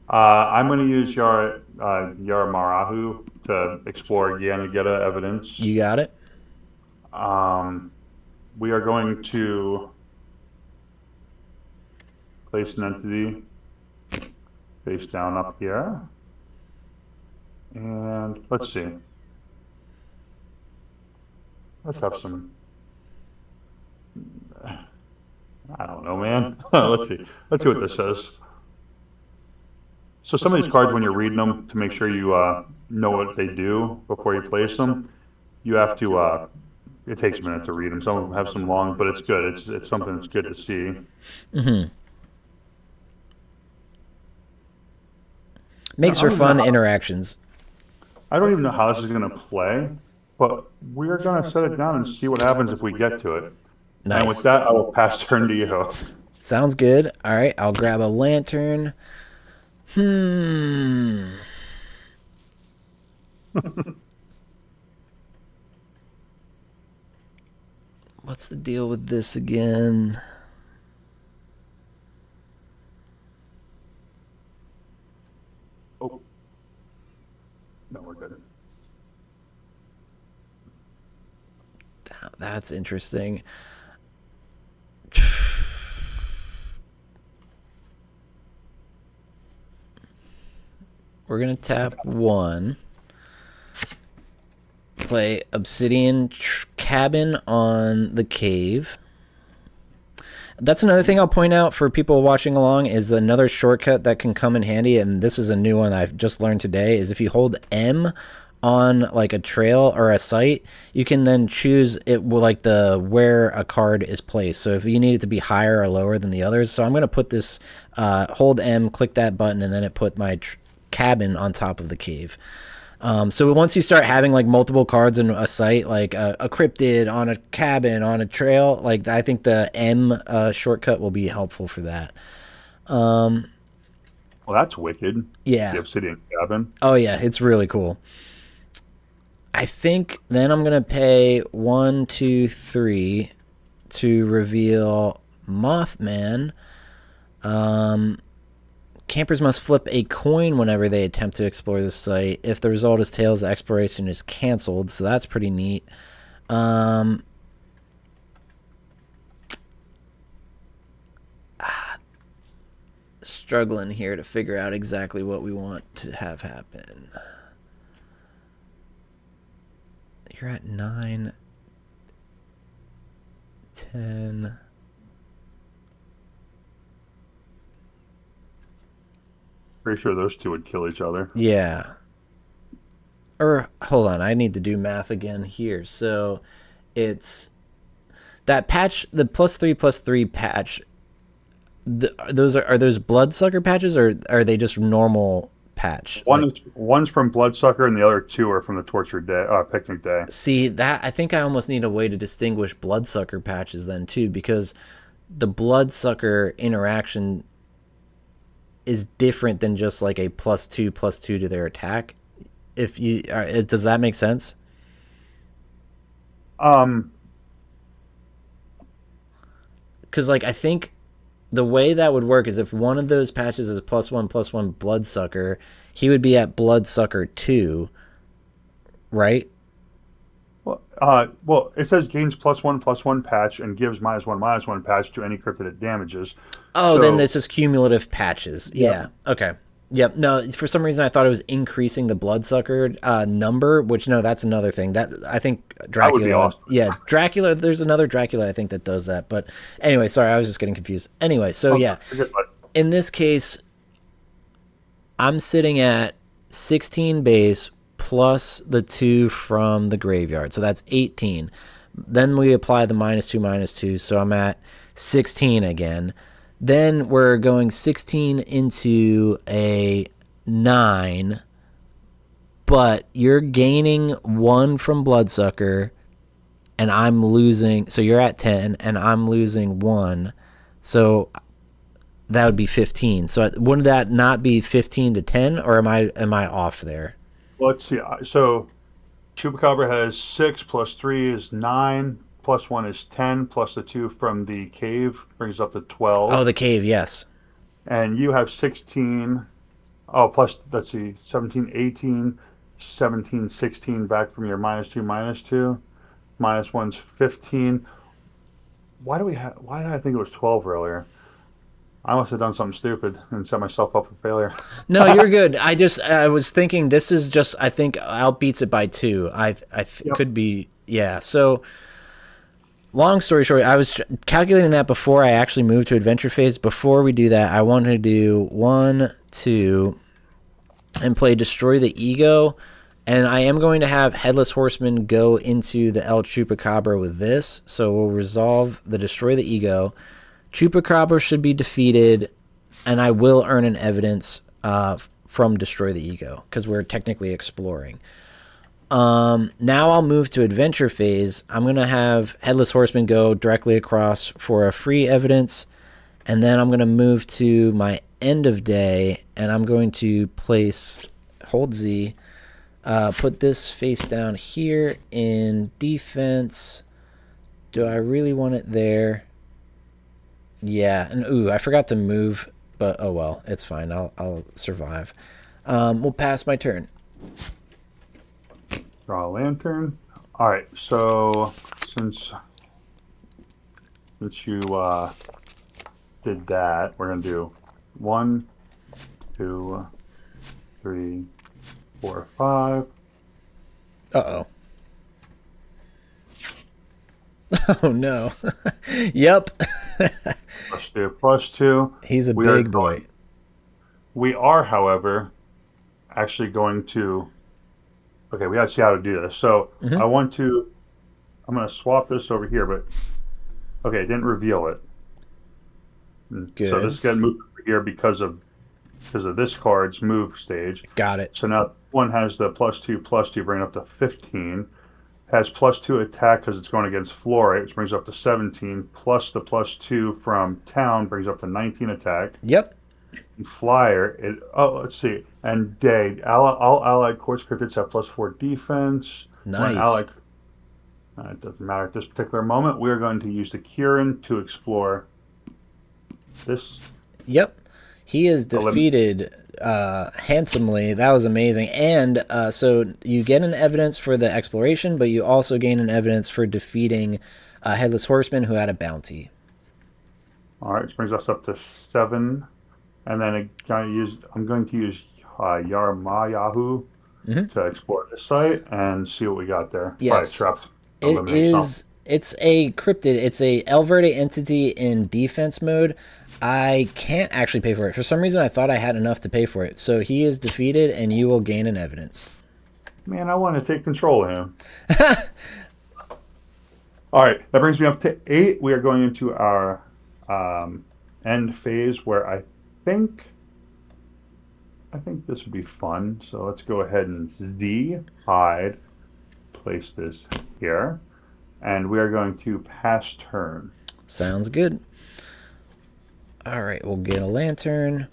I'm going to use Yaramarahu to explore Yanageta evidence. You got it. We are going to place an entity face down up here. And let's see. Let's have some. I don't know, man. Let's see. Let's see what this says. So some of these cards, when you're reading them, to make sure you know what they do before you place them, you have to. It takes a minute to read them. Some of them have some long, but it's good. It's something that's good to see. Makes for fun interactions. I don't even know how this is going to play, but we're going to set it down and see what happens if we get to it. And with Nice. that, I will pass turn to you. Sounds good. All right, I'll grab a lantern. What's the deal with this again? Oh, no, we're good. That's interesting. We're going to tap one. Play Obsidian Cabin on the cave. That's another thing I'll point out for people watching along is another shortcut that can come in handy, and this is a new one I've just learned today, is if you hold M on like a trail or a site, you can then choose it like the where a card is placed. So if you need it to be higher or lower than the others. So I'm going to put this, hold M, click that button, and then it put my cabin on top of the cave. So once you start having like multiple cards in a site, like a cryptid on a cabin on a trail, like I think the M shortcut will be helpful for that. Well, that's wicked. Yeah. The Obsidian Cabin. Oh yeah, it's really cool. I think then I'm gonna pay 1, 2, 3 to reveal Mothman. Campers must flip a coin whenever they attempt to explore the site. If the result is tails, the exploration is canceled, so that's pretty neat. Struggling here to figure out exactly what we want to have happen. You're at 9, 10... Pretty sure those two would kill each other. Yeah. Or, hold on, I need to do math again here. So, it's that patch, the +3/+3 patch, are those Bloodsucker patches, or are they just normal patch? One's from Bloodsucker, and the other two are from the Tortured Day, Picnic Day. See, that I think I almost need a way to distinguish Bloodsucker patches then, too, because the Bloodsucker interaction is different than just like a +2/+2 to their attack. If you does that make sense? Um, Because like I think the way that would work is if one of those patches is +1/+1 Bloodsucker, he would be at Bloodsucker 2, right? well, it says gains +1/+1 patch and gives -1/-1 patch to any cryptid it damages. Oh, then So, this is cumulative patches. yep. Yeah. Okay. Yep. No, for some reason I thought it was increasing the Bloodsucker number, which no, that's another thing. That I think That would be Dracula. awesome. Yeah, Dracula. There's another Dracula I think that does that. But anyway, sorry, I was just getting confused. Anyway, so Okay, yeah, forget about it. in this case, I'm sitting at 16 base plus the 2 from the graveyard. So that's 18. Then we apply the -2/-2. So I'm at 16 again. Then we're going 16 into a 9. But you're gaining 1 from Bloodsucker. And I'm losing. So you're at 10. And I'm losing 1. So that would be 15. So wouldn't that not be 15 to 10, or am I off there? Let's see. So Chupacabra has 6 plus 3 is 9, plus 1 is 10, plus the 2 from the cave brings up to Oh, 12. the cave, yes. And you have 16. Oh, plus, let's see, 17, 18, 17, 16 back from your -2/-2. -1's 15. Why did I think it was 12 earlier? I must have done something stupid and set myself up for failure. No, you're good. I was thinking this is just I think outbeats it by 2. Yep. Could be, yeah. So long story short, I was calculating that before I actually moved to adventure phase. Before we do that, I wanted to do 1, 2, and play Destroy the Ego. And I am going to have Headless Horseman go into the El Chupacabra with this. So we'll resolve the Destroy the Ego. Chupacabra should be defeated, and I will earn an evidence from Destroy the Ego, because we're technically exploring. Now I'll move to adventure phase. I'm going to have Headless Horseman go directly across for a free evidence, and then I'm going to move to my end of day, and I'm going to place, hold Z, put this face down here in defense. Do I really want it there? Yeah, and ooh, I forgot to move, but oh well, it's fine. I'll survive. We'll pass my turn. Draw a lantern. All right, so since you did that, we're gonna do 1, 2, 3, 4, 5. Uh-oh. Oh no. Yep. +2. He's a We are big boy. We are, however, actually going to. Okay, we gotta see how to do this. So Mhm. I'm gonna swap this over here, but okay, it didn't reveal it. So Good. this is getting moved over here because of this card's move stage. Got it. So now one has the +2/+2, bring it up to 15. Has +2 attack because it's going against Flora, which brings up to 17. Plus the +2 from Town brings up to 19 attack. Yep. And Flyer, let's see. And Day, all allied quartz cryptids have +4 defense. When Nice. allied, it doesn't matter at this particular moment. We're going to use the Kieran to explore this. Yep. He is Elim- defeated handsomely. That was amazing. And so you get an evidence for the exploration, but you also gain an evidence for defeating Headless Horseman, who had a bounty. All right, which brings us up to 7. And then I'm going to use Yarmayahu Mhm. to explore this site and see what we got there. Yes. Probably traps. It Eliminate some. is. It's a cryptid. It's a El Verde entity in defense mode. I can't actually pay for it. For some reason, I thought I had enough to pay for it. So he is defeated, and you will gain an evidence. Man, I want to take control of him. All right, that brings me up to 8. We are going into our end phase where I think this would be fun. So let's go ahead and Z hide, place this here, and we are going to pass turn. Sounds good. All right, we'll get a lantern.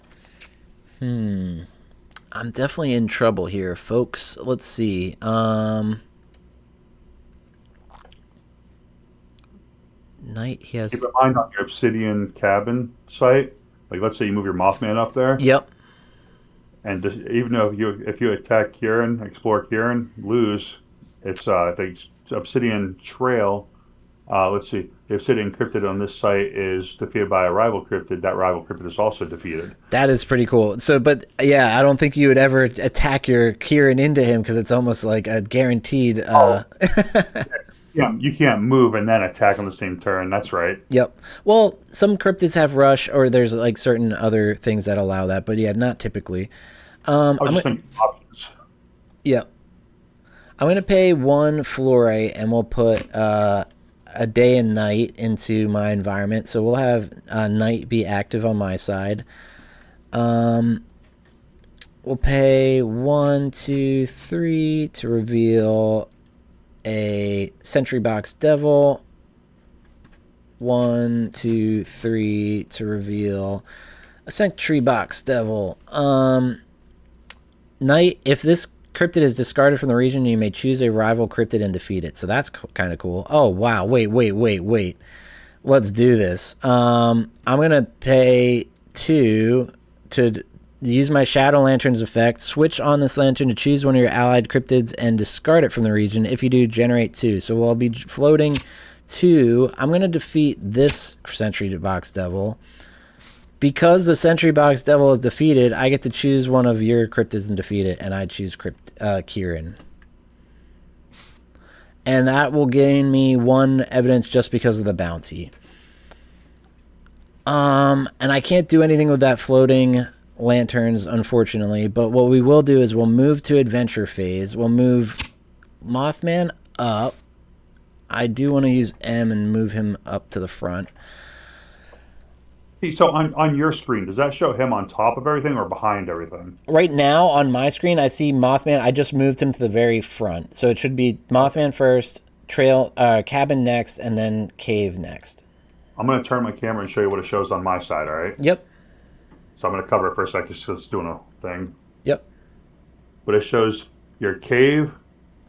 I'm definitely in trouble here, folks. Let's see. Knight, he Keep has. in mind on your obsidian cabin site, like let's say you move your Mothman up there, Yep. and just, even though if you attack Kieran, explore Kieran, lose, it's the obsidian trail. Let's see, the obsidian cryptid on this site is defeated by a rival cryptid. That rival cryptid is also defeated. That is pretty cool. So, but yeah, I don't think you would ever attack your Kieran into him because it's almost like a guaranteed. Oh, yeah, you can't move and then attack on the same turn. That's right. Yep. Well, some cryptids have rush, or there's like certain other things that allow that, but yeah, not typically. I was just thinking options. Yep. I'm gonna pay one fluorite, and we'll put a day and night into my environment. So we'll have night be active on my side. We'll pay 1, 2, 3 to reveal a Sentry Box Devil. 1, 2, 3 to reveal a Sentry Box Devil. Night, if this cryptid is discarded from the region, you may choose a rival cryptid and defeat it. So that's kind of cool. Oh, wow. Wait. Let's do this. I'm going to pay 2 to use my Shadow Lantern's effect. Switch on this lantern to choose one of your allied cryptids and discard it from the region. If you do, generate 2. So we'll be floating 2. I'm going to defeat this Sentry Box Devil. Because the Sentry Box Devil is defeated, I get to choose one of your cryptids and defeat it, and I choose Kieran. And that will gain me 1 evidence just because of the bounty. And I can't do anything with that floating lanterns, unfortunately, but what we will do is we'll move to adventure phase. We'll move Mothman up. I do want to use M and move him up to the front. So on your screen, does that show him on top of everything or behind everything? Right now on my screen, I see Mothman. I just moved him to the very front. So it should be Mothman first, cabin next, and then cave next. I'm going to turn my camera and show you what it shows on my side, all right? Yep. So I'm going to cover it for a second just because it's doing a thing. Yep. But it shows your cave,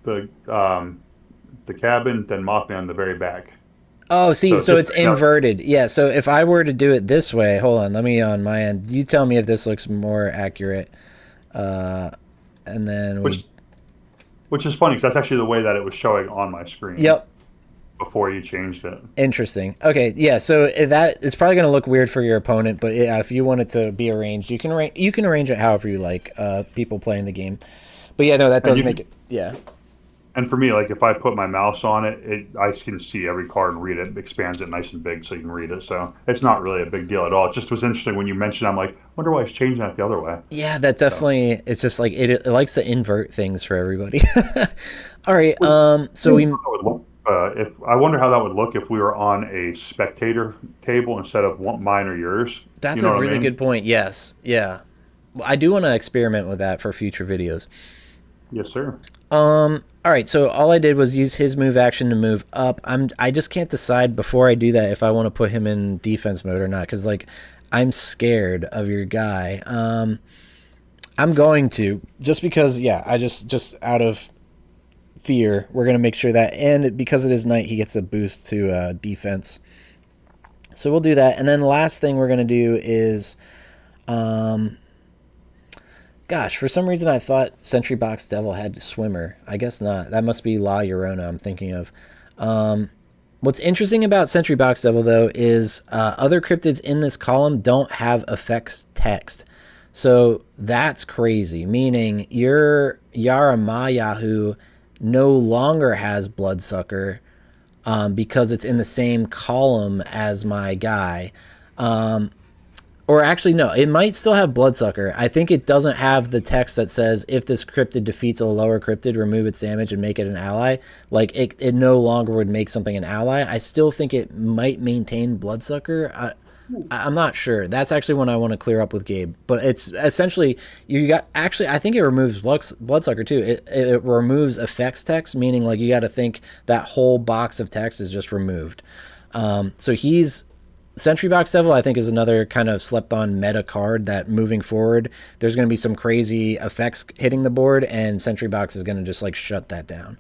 the cabin, then Mothman in the very back. Oh, see, so it's inverted. Yeah, so if I were to do it this way, hold on, let me on my end. You tell me if this looks more accurate. And then which is funny because that's actually the way that it was showing on my screen. Yep. Before you changed it. Interesting. Okay, yeah, so that it's probably going to look weird for your opponent, but yeah, if you want it to be arranged, you can arrange it however you like, people playing the game. But yeah, no, that does make it, yeah. And for me, like if I put my mouse on it, I can see every card and read it. It expands it nice and big so you can read it. So it's not really a big deal at all. It just was interesting when you mentioned. I'm like, wonder why it's changing that the other way. Yeah, that definitely. So. It's just like it likes to invert things for everybody. All right. So we. If I wonder how that would look if we were on a spectator table instead of mine or yours. That's a really good point. Yes. Yeah. I do want to experiment with that for future videos. Yes, sir. All right, so all I did was use his move action to move up. I just can't decide before I do that if I want to put him in defense mode or not, because like I'm scared of your guy. I'm going to just because I just out of fear we're gonna make sure that, and because it is night, he gets a boost to defense. So we'll do that, and then the last thing we're gonna do is gosh, for some reason I thought Sentry Box Devil had Swimmer. I guess not. That must be La Llorona I'm thinking of. What's interesting about Sentry Box Devil, though, is other cryptids in this column don't have effects text. So that's crazy, meaning your Yaramayahu no longer has Bloodsucker because it's in the same column as my guy. Or actually, no, it might still have Bloodsucker. I think it doesn't have the text that says, if this cryptid defeats a lower cryptid, remove its damage and make it an ally. Like, it no longer would make something an ally. I still think it might maintain Bloodsucker. I'm not sure. That's actually one I want to clear up with Gabe. But it's essentially, I think it removes Bloodsucker too. It removes effects text, meaning like you got to think that whole box of text is just removed. So he's Sentry Box Devil, I think, is another kind of slept on meta card that moving forward, there's going to be some crazy effects hitting the board, and Sentry Box is going to just like shut that down.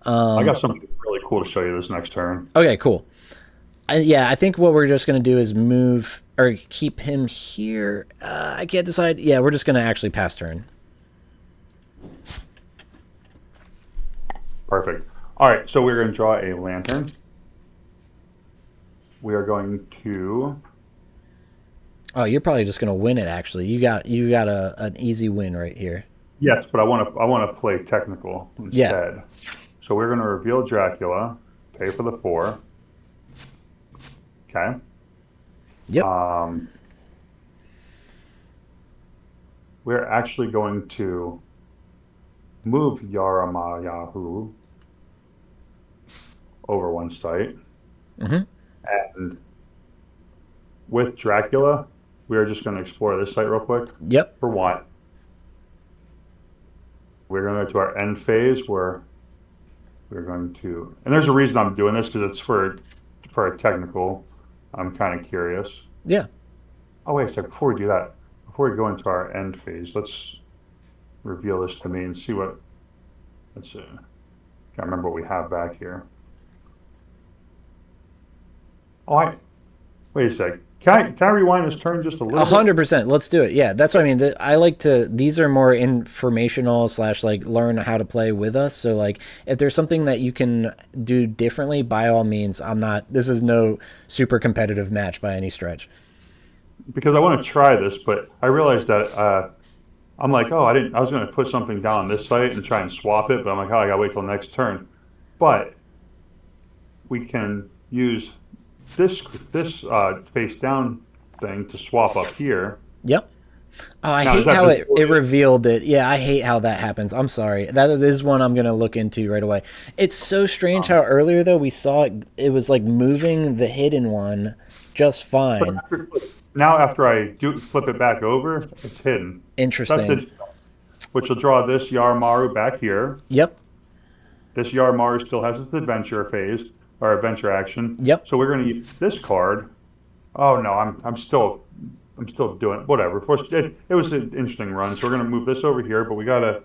I got something really cool to show you this next turn. Okay, cool. Yeah, I think what we're just going to do is move or keep him here. I can't decide. Yeah, we're just going to actually pass turn. Perfect. All right, so we're going to draw a lantern. We are going to... Oh, you're probably just going to win it, actually. You got an easy win right here. Yes, but I want to play technical instead. Yeah. So we're going to reveal Dracula, pay for the 4. Okay. Yep. We're actually going to move Yaramayahu over one site. Mm-hmm. And with Dracula, we are just going to explore this site real quick. Yep. For one. We're going to go to our end phase where we're going to... And there's a reason I'm doing this, because it's for a technical. I'm kind of curious. Yeah. Oh, wait a sec. Before we do that, before we go into our end phase, let's reveal this to me and see what... Let's see. Can't remember what we have back here. Oh, wait a sec. Can I rewind this turn just a little 100%. Let's do it. Yeah, that's what I mean. I like to... These are more informational / like learn how to play with us. So like if there's something that you can do differently, by all means. This is no super competitive match by any stretch. Because I want to try this, but I realized that I'm like, oh, I was going to put something down on this site and try and swap it, but I'm like, oh, I got to wait till next turn. But we can use this face down thing to swap up here. Yep. Oh, I hate how it revealed it. Yeah, I hate how that happens. I'm sorry. That is one I'm going to look into right away. It's so strange how earlier, though, we saw it was like moving the hidden one just fine. Now, after I flip it back over, it's hidden. Interesting. That's it. Which will draw this Yarmaru back here. Yep. This Yarmaru still has its adventure phase, or adventure action. Yep. So we're going to use this card. Oh no, I'm still doing it. Whatever. Of course, it was an interesting run. So we're going to move this over here, but we got to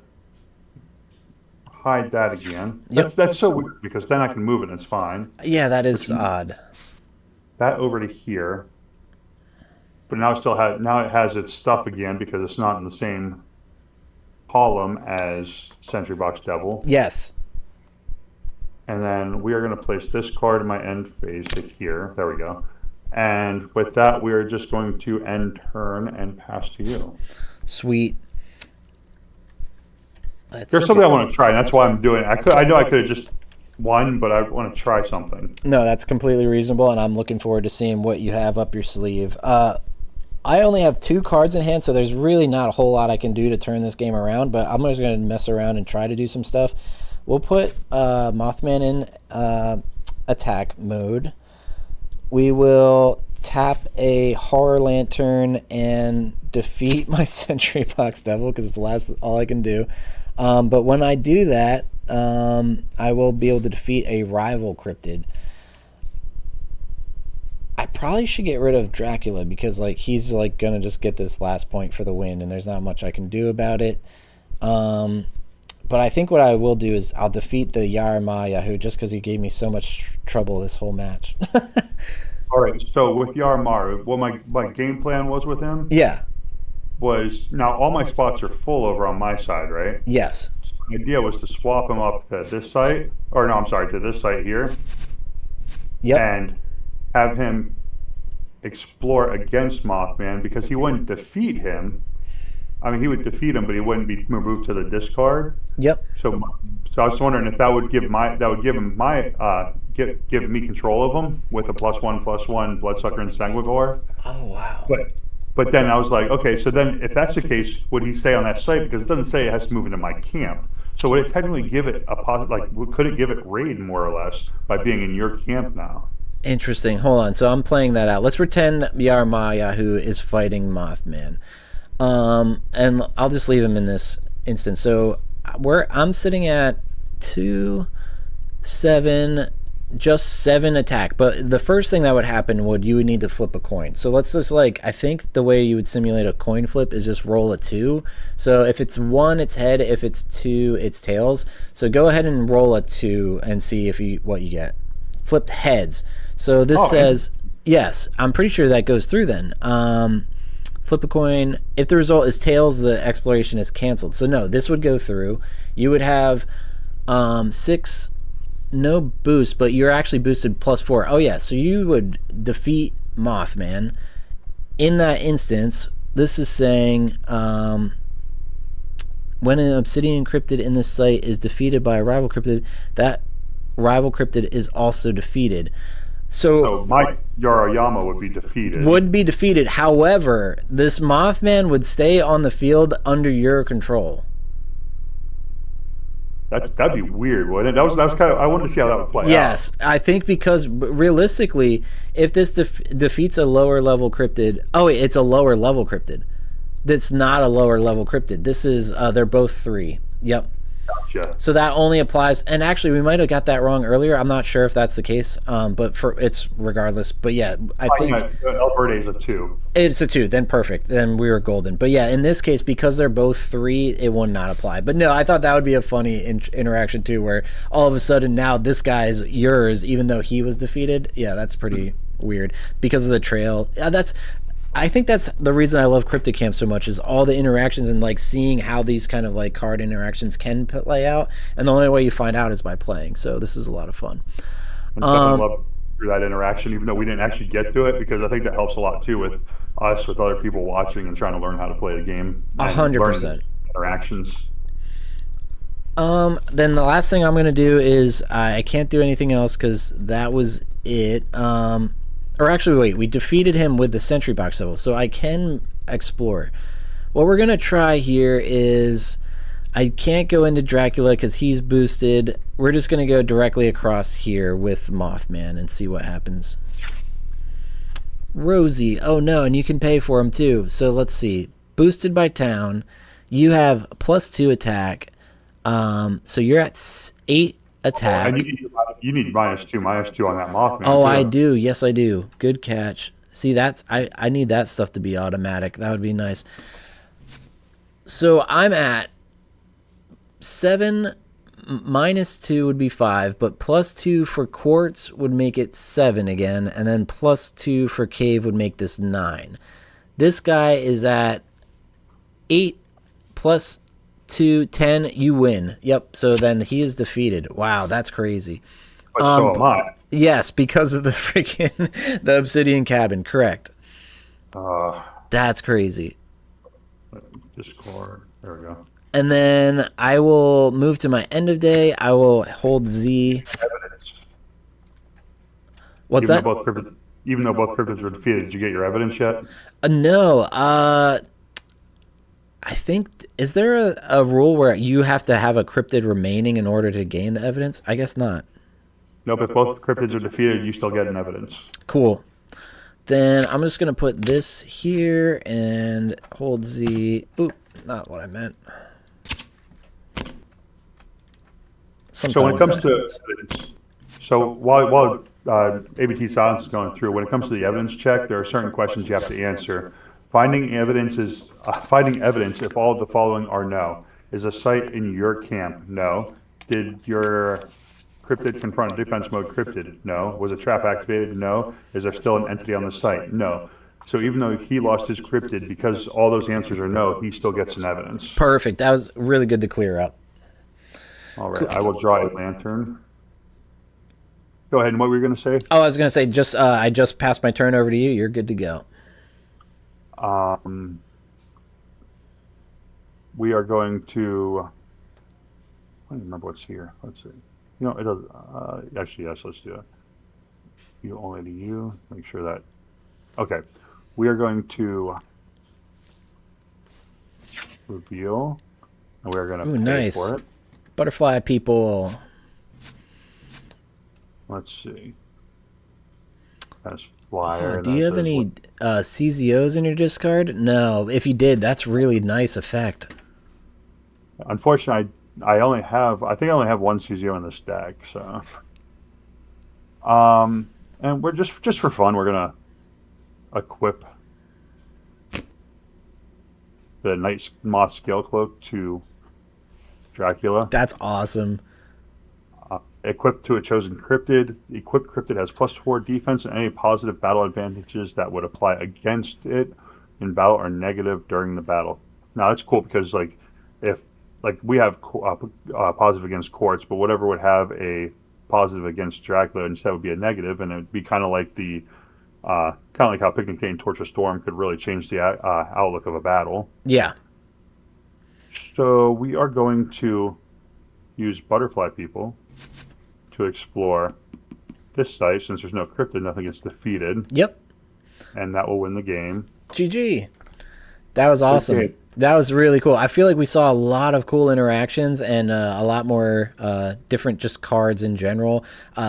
hide that again. Yep. That's so weird, because then I can move it and it's fine. Yeah, that is odd. That over to here. But now it has its stuff again, because it's not in the same column as Sentry Box Devil. Yes. And then we are going to place this card in my end phase to here. There we go. And with that, we are just going to end turn and pass to you. Sweet. There's something I want to try, and that's why I'm doing it. I know I could have just won, but I want to try something. No, that's completely reasonable, and I'm looking forward to seeing what you have up your sleeve. I only have 2 cards in hand, so there's really not a whole lot I can do to turn this game around, but I'm just going to mess around and try to do some stuff. We'll put Mothman in attack mode. We will tap a Horror Lantern and defeat my Sentry Box Devil, because it's all I can do. But when I do that, I will be able to defeat a rival Cryptid. I probably should get rid of Dracula, because like he's like gonna just get this last point for the win, and there's not much I can do about it. But I think what I will do is I'll defeat the Yaramayahu, just because he gave me so much trouble this whole match. All right, so with Yarmaru, what my game plan was with him? Yeah. Was, now all my spots are full over on my side, right? Yes. So the idea was to swap him up to this site, or no, I'm sorry, to this site here. Yep. And have him explore against Mothman, because he wouldn't defeat him. I mean, he would defeat him, but he wouldn't be moved to the discard. Yep. So I was wondering if that would give me control of him with a +1/+1 Bloodsucker and Sanguivore. Oh wow. But then I was like, okay, so then if that's the case, would he stay on that site? Because it doesn't say it has to move into my camp. So would it technically give it could it give it raid more or less by being in your camp now? Interesting. Hold on. So I'm playing that out. Let's pretend Yaramayahu is fighting Mothman. And I'll just leave him in this instance. So I'm sitting at 2, 7, just 7 attack. But the first thing that would happen would you would need to flip a coin. So let's just like, I think the way you would simulate a coin flip is just roll a 2. So if it's 1, it's head. If it's 2, it's tails. So go ahead and roll a 2 and see if you what you get. Flipped heads. So this says yes. I'm pretty sure that goes through then. Flip a coin. If the result is tails, the exploration is canceled. So no, this would go through. You would have 6, no boost, but you're actually boosted +4. Oh yeah, so you would defeat Mothman. In that instance, this is saying when an obsidian cryptid in this site is defeated by a rival cryptid, that rival cryptid is also defeated. So my Yorayama would be defeated. However, this Mothman would stay on the field under your control. That'd be weird, wouldn't it? That was kind of, I wanted to see how that would play out. Yes, I think because realistically, if this defeats a lower level cryptid, it's a lower level cryptid. That's not a lower level cryptid. This is they're both 3. Yep. Gotcha. So that only applies, and actually we might have got that wrong earlier. I'm not sure if that's the case, but it's regardless. But yeah, I think Alberta is a 2. It's a 2. Then perfect. Then we were golden. But yeah, in this case, because they're both 3, it would not apply. But no, I thought that would be a funny interaction too, where all of a sudden now this guy's yours, even though he was defeated. Yeah, that's pretty weird because of the trail. I think that's the reason I love Cryptid Camp so much, is all the interactions and like seeing how these kind of like card interactions can play out, and the only way you find out is by playing. So this is a lot of fun. I love through that interaction, even though we didn't actually get to it, because I think that helps a lot too with us, with other people watching and trying to learn how to play the game. 100%. Interactions. Then the last thing I'm gonna do is I can't do anything else because that was it. Or actually, wait, we defeated him with the sentry box level, so I can explore. What we're going to try here is, I can't go into Dracula because he's boosted. We're just going to go directly across here with Mothman and see what happens. Rosie, oh no, and you can pay for him too. So let's see, boosted by town. You have +2 attack. So you're at 8 attack. You need -2 on that Mothman. Oh, too. I do. Yes, I do. Good catch. See, that's I need that stuff to be automatic. That would be nice. So I'm at 7. -2 would be 5, but +2 for quartz would make it 7 again, and then +2 for cave would make this 9. This guy is at 8 +2, 10. You win. Yep. So then he is defeated. Wow, that's crazy. But so am I. Yes, because of the freaking the obsidian cabin. Correct. That's crazy. Discord. There we go. And then I will move to my end of day. I will hold Z. Evidence. What's that? Even though both cryptids were defeated, did you get your evidence yet? No. I think, is there a rule where you have to have a cryptid remaining in order to gain the evidence? I guess not. Nope, if both cryptids are defeated, you still get an evidence. Cool. Then I'm just going to put this here and hold Z. Oop, not what I meant. Sometimes so when it comes to evidence, so while ABTSilence is going through, when it comes to the evidence check, there are certain questions you have to answer. Finding evidence if all of the following are no. Is a site in your camp? No. Did your cryptid confront a defense mode cryptid? No. Was a trap activated? No. Is there still an entity on the site? No. So even though he lost his cryptid, because all those answers are no, he still gets an evidence. Perfect. That was really good to clear up. All right. Cool. I will draw a lantern. Go ahead. And what were you going to say? Oh, I was going to say, I just passed my turn over to you. You're good to go. We are going to, I don't remember what's here. Let's see. You know, it does, actually, yes, let's do it. You only to you, make sure that, okay. We are going to reveal, and we're going to pay for it. Butterfly people. Let's see. That's flyer. Do you have any CZOs in your discard? No. If you did, that's really nice effect. Unfortunately, I think I only have one CZO in this deck, so. And we're just for fun, we're gonna equip the Night Moth Scale Cloak to Dracula. That's awesome. Equipped to a chosen cryptid. The equipped cryptid has +4 defense and any positive battle advantages that would apply against it in battle or negative during the battle. Now that's cool because if we have positive against quartz, but whatever would have a positive against Dracula instead would be a negative, and it would be kind of like how Picnic Day and Torch of Storm could really change the outlook of a battle. Yeah. So we are going to use butterfly people to explore this site. Since there's no cryptid, nothing gets defeated. Yep. And that will win the game. GG. That was awesome. Okay. That was really cool. I feel like we saw a lot of cool interactions and a lot more different just cards in general.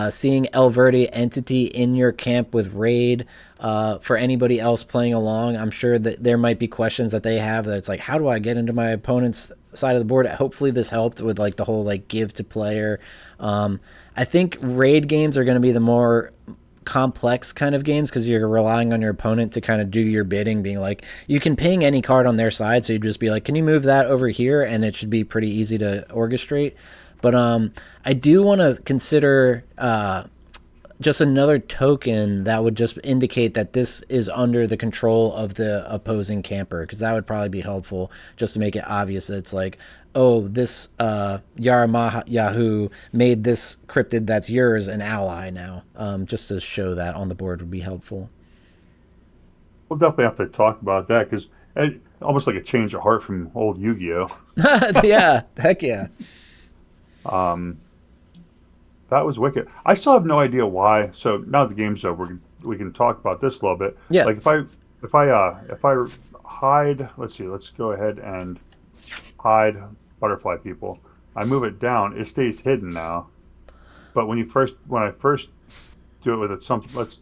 Seeing El Verde entity in your camp with raid for anybody else playing along, I'm sure that there might be questions that they have that it's like, how do I get into my opponent's side of the board? Hopefully this helped with like the whole like give to player. I think raid games are going to be the more complex kind of games because you're relying on your opponent to kind of do your bidding, being like, you can ping any card on their side, so you just be like, can you move that over here, and it should be pretty easy to orchestrate. But I do want to consider just another token that would just indicate that this is under the control of the opposing camper, because that would probably be helpful just to make it obvious that it's like, oh, this Yahoo made this cryptid that's yours an ally now. Just to show that on the board would be helpful. We'll definitely have to talk about that because almost like a change of heart from old Yu-Gi-Oh. Yeah, heck yeah. That was wicked. I still have no idea why. So now that the game's over, we can talk about this a little bit. Yeah. Like if I hide, let's see, let's go ahead and hide butterfly people. I move it down, it stays hidden now. But when I first do it with it, something let's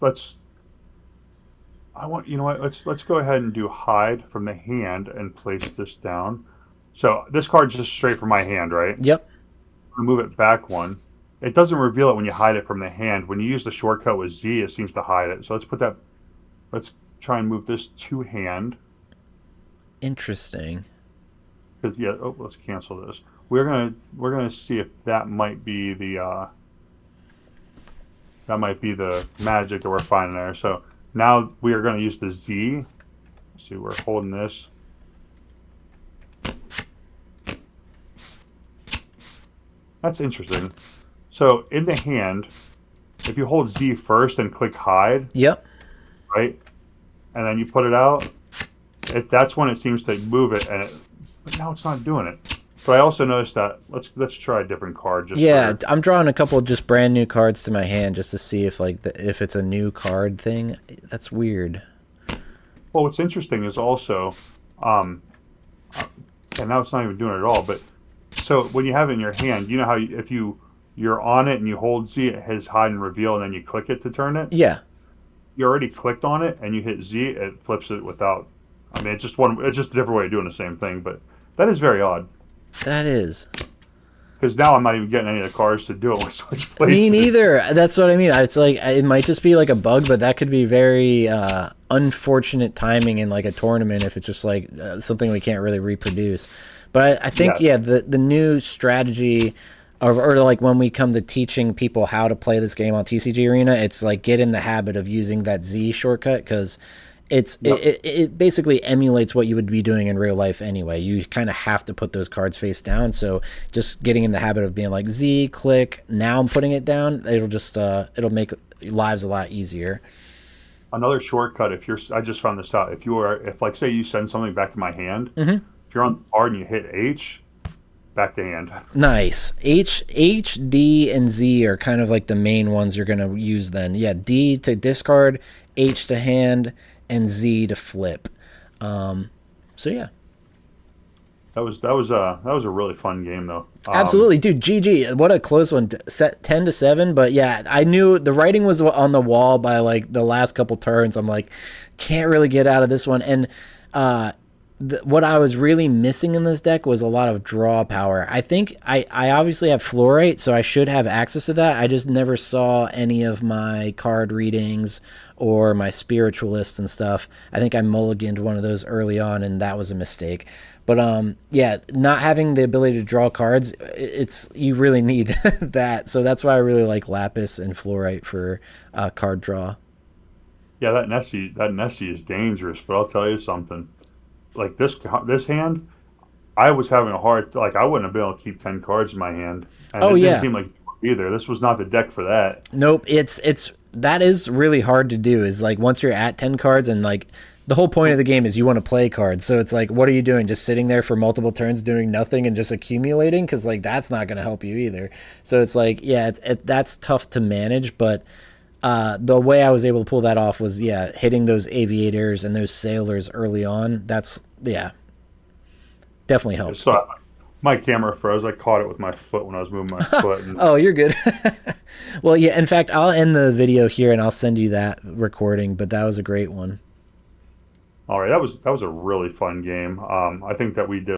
go ahead and do hide from the hand and place this down. So this card's just straight from my hand, right? Yep. Move it back one. It doesn't reveal it when you hide it from the hand. When you use the shortcut with Z, it seems to hide it. So let's try and move this to hand. Interesting. Let's cancel this. We're gonna see if that might be the magic that we're finding there. So now we are going to use the Z. Let's see, we're holding this. That's interesting. So in the hand, if you hold Z first and click hide, yep, right, and then you put it out, that's when it seems to move it, but now it's not doing it. But I also noticed that let's try a different card. I'm drawing a couple of just brand new cards to my hand just to see if if it's a new card thing. That's weird. Well, what's interesting is also, and now it's not even doing it at all. But so when you have it in your hand, you know how if you're on it and you hold Z, it has hide and reveal, and then you click it to turn it. Yeah. You already clicked on it, and you hit Z, it flips it without. I mean, it's just a different way of doing the same thing, but that is very odd. That is. Because now I'm not even getting any of the cards to do it with switch places. Me neither. That's what I mean. It's like it might just be like a bug, but that could be very unfortunate timing in like a tournament if it's just like something we can't really reproduce. But I think the new strategy, or like when we come to teaching people how to play this game on TCG Arena, it's like get in the habit of using that Z shortcut because. It basically emulates what you would be doing in real life anyway. You kind of have to put those cards face down. So just getting in the habit of being like Z, click, now I'm putting it down. It'll just it'll make lives a lot easier. Another shortcut, I just found this out. If like say you send something back to my hand, if you're on the card and you hit H, back to hand. Nice. H, D, and Z are kind of like the main ones you're gonna use then. Yeah, D to discard, H to hand, and Z to flip. So yeah, that was a really fun game though. Absolutely, dude. GG. What a close one. Set 10-7, but yeah, I knew the writing was on the wall by like the last couple turns. I'm like, can't really get out of this one. And what I was really missing in this deck was a lot of draw power. I think I obviously have Fluorite, so I should have access to that. I just never saw any of my card readings or my spiritualists and stuff. I think I mulliganed one of those early on, and that was a mistake. But yeah, not having the ability to draw cards, it's you really need that. So that's why I really like Lapis and Fluorite for card draw. Yeah, that Nessie is dangerous, but I'll tell you something. Like this hand, I was having a hard like I wouldn't have been able to keep 10 cards in my hand, and Oh it didn't yeah, seem like either. This was not the deck for that. nope. It's that is really hard to do. Is like once you're at 10 cards and like the whole point of the game is you want to play cards. So it's like, what are you doing? Just sitting there for multiple turns doing nothing and just accumulating? Because like that's not going to help you either. So it's like, yeah, that's tough to manage, but. The way I was able to pull that off was, yeah, hitting those aviators and those sailors early on. That's, yeah, definitely helped. So my camera froze. I caught it with my foot when I was moving my foot. And Oh, you're good. Well, yeah, in fact, I'll end the video here and I'll send you that recording, but that was a great one. all right, that was a really fun game. I think that we did.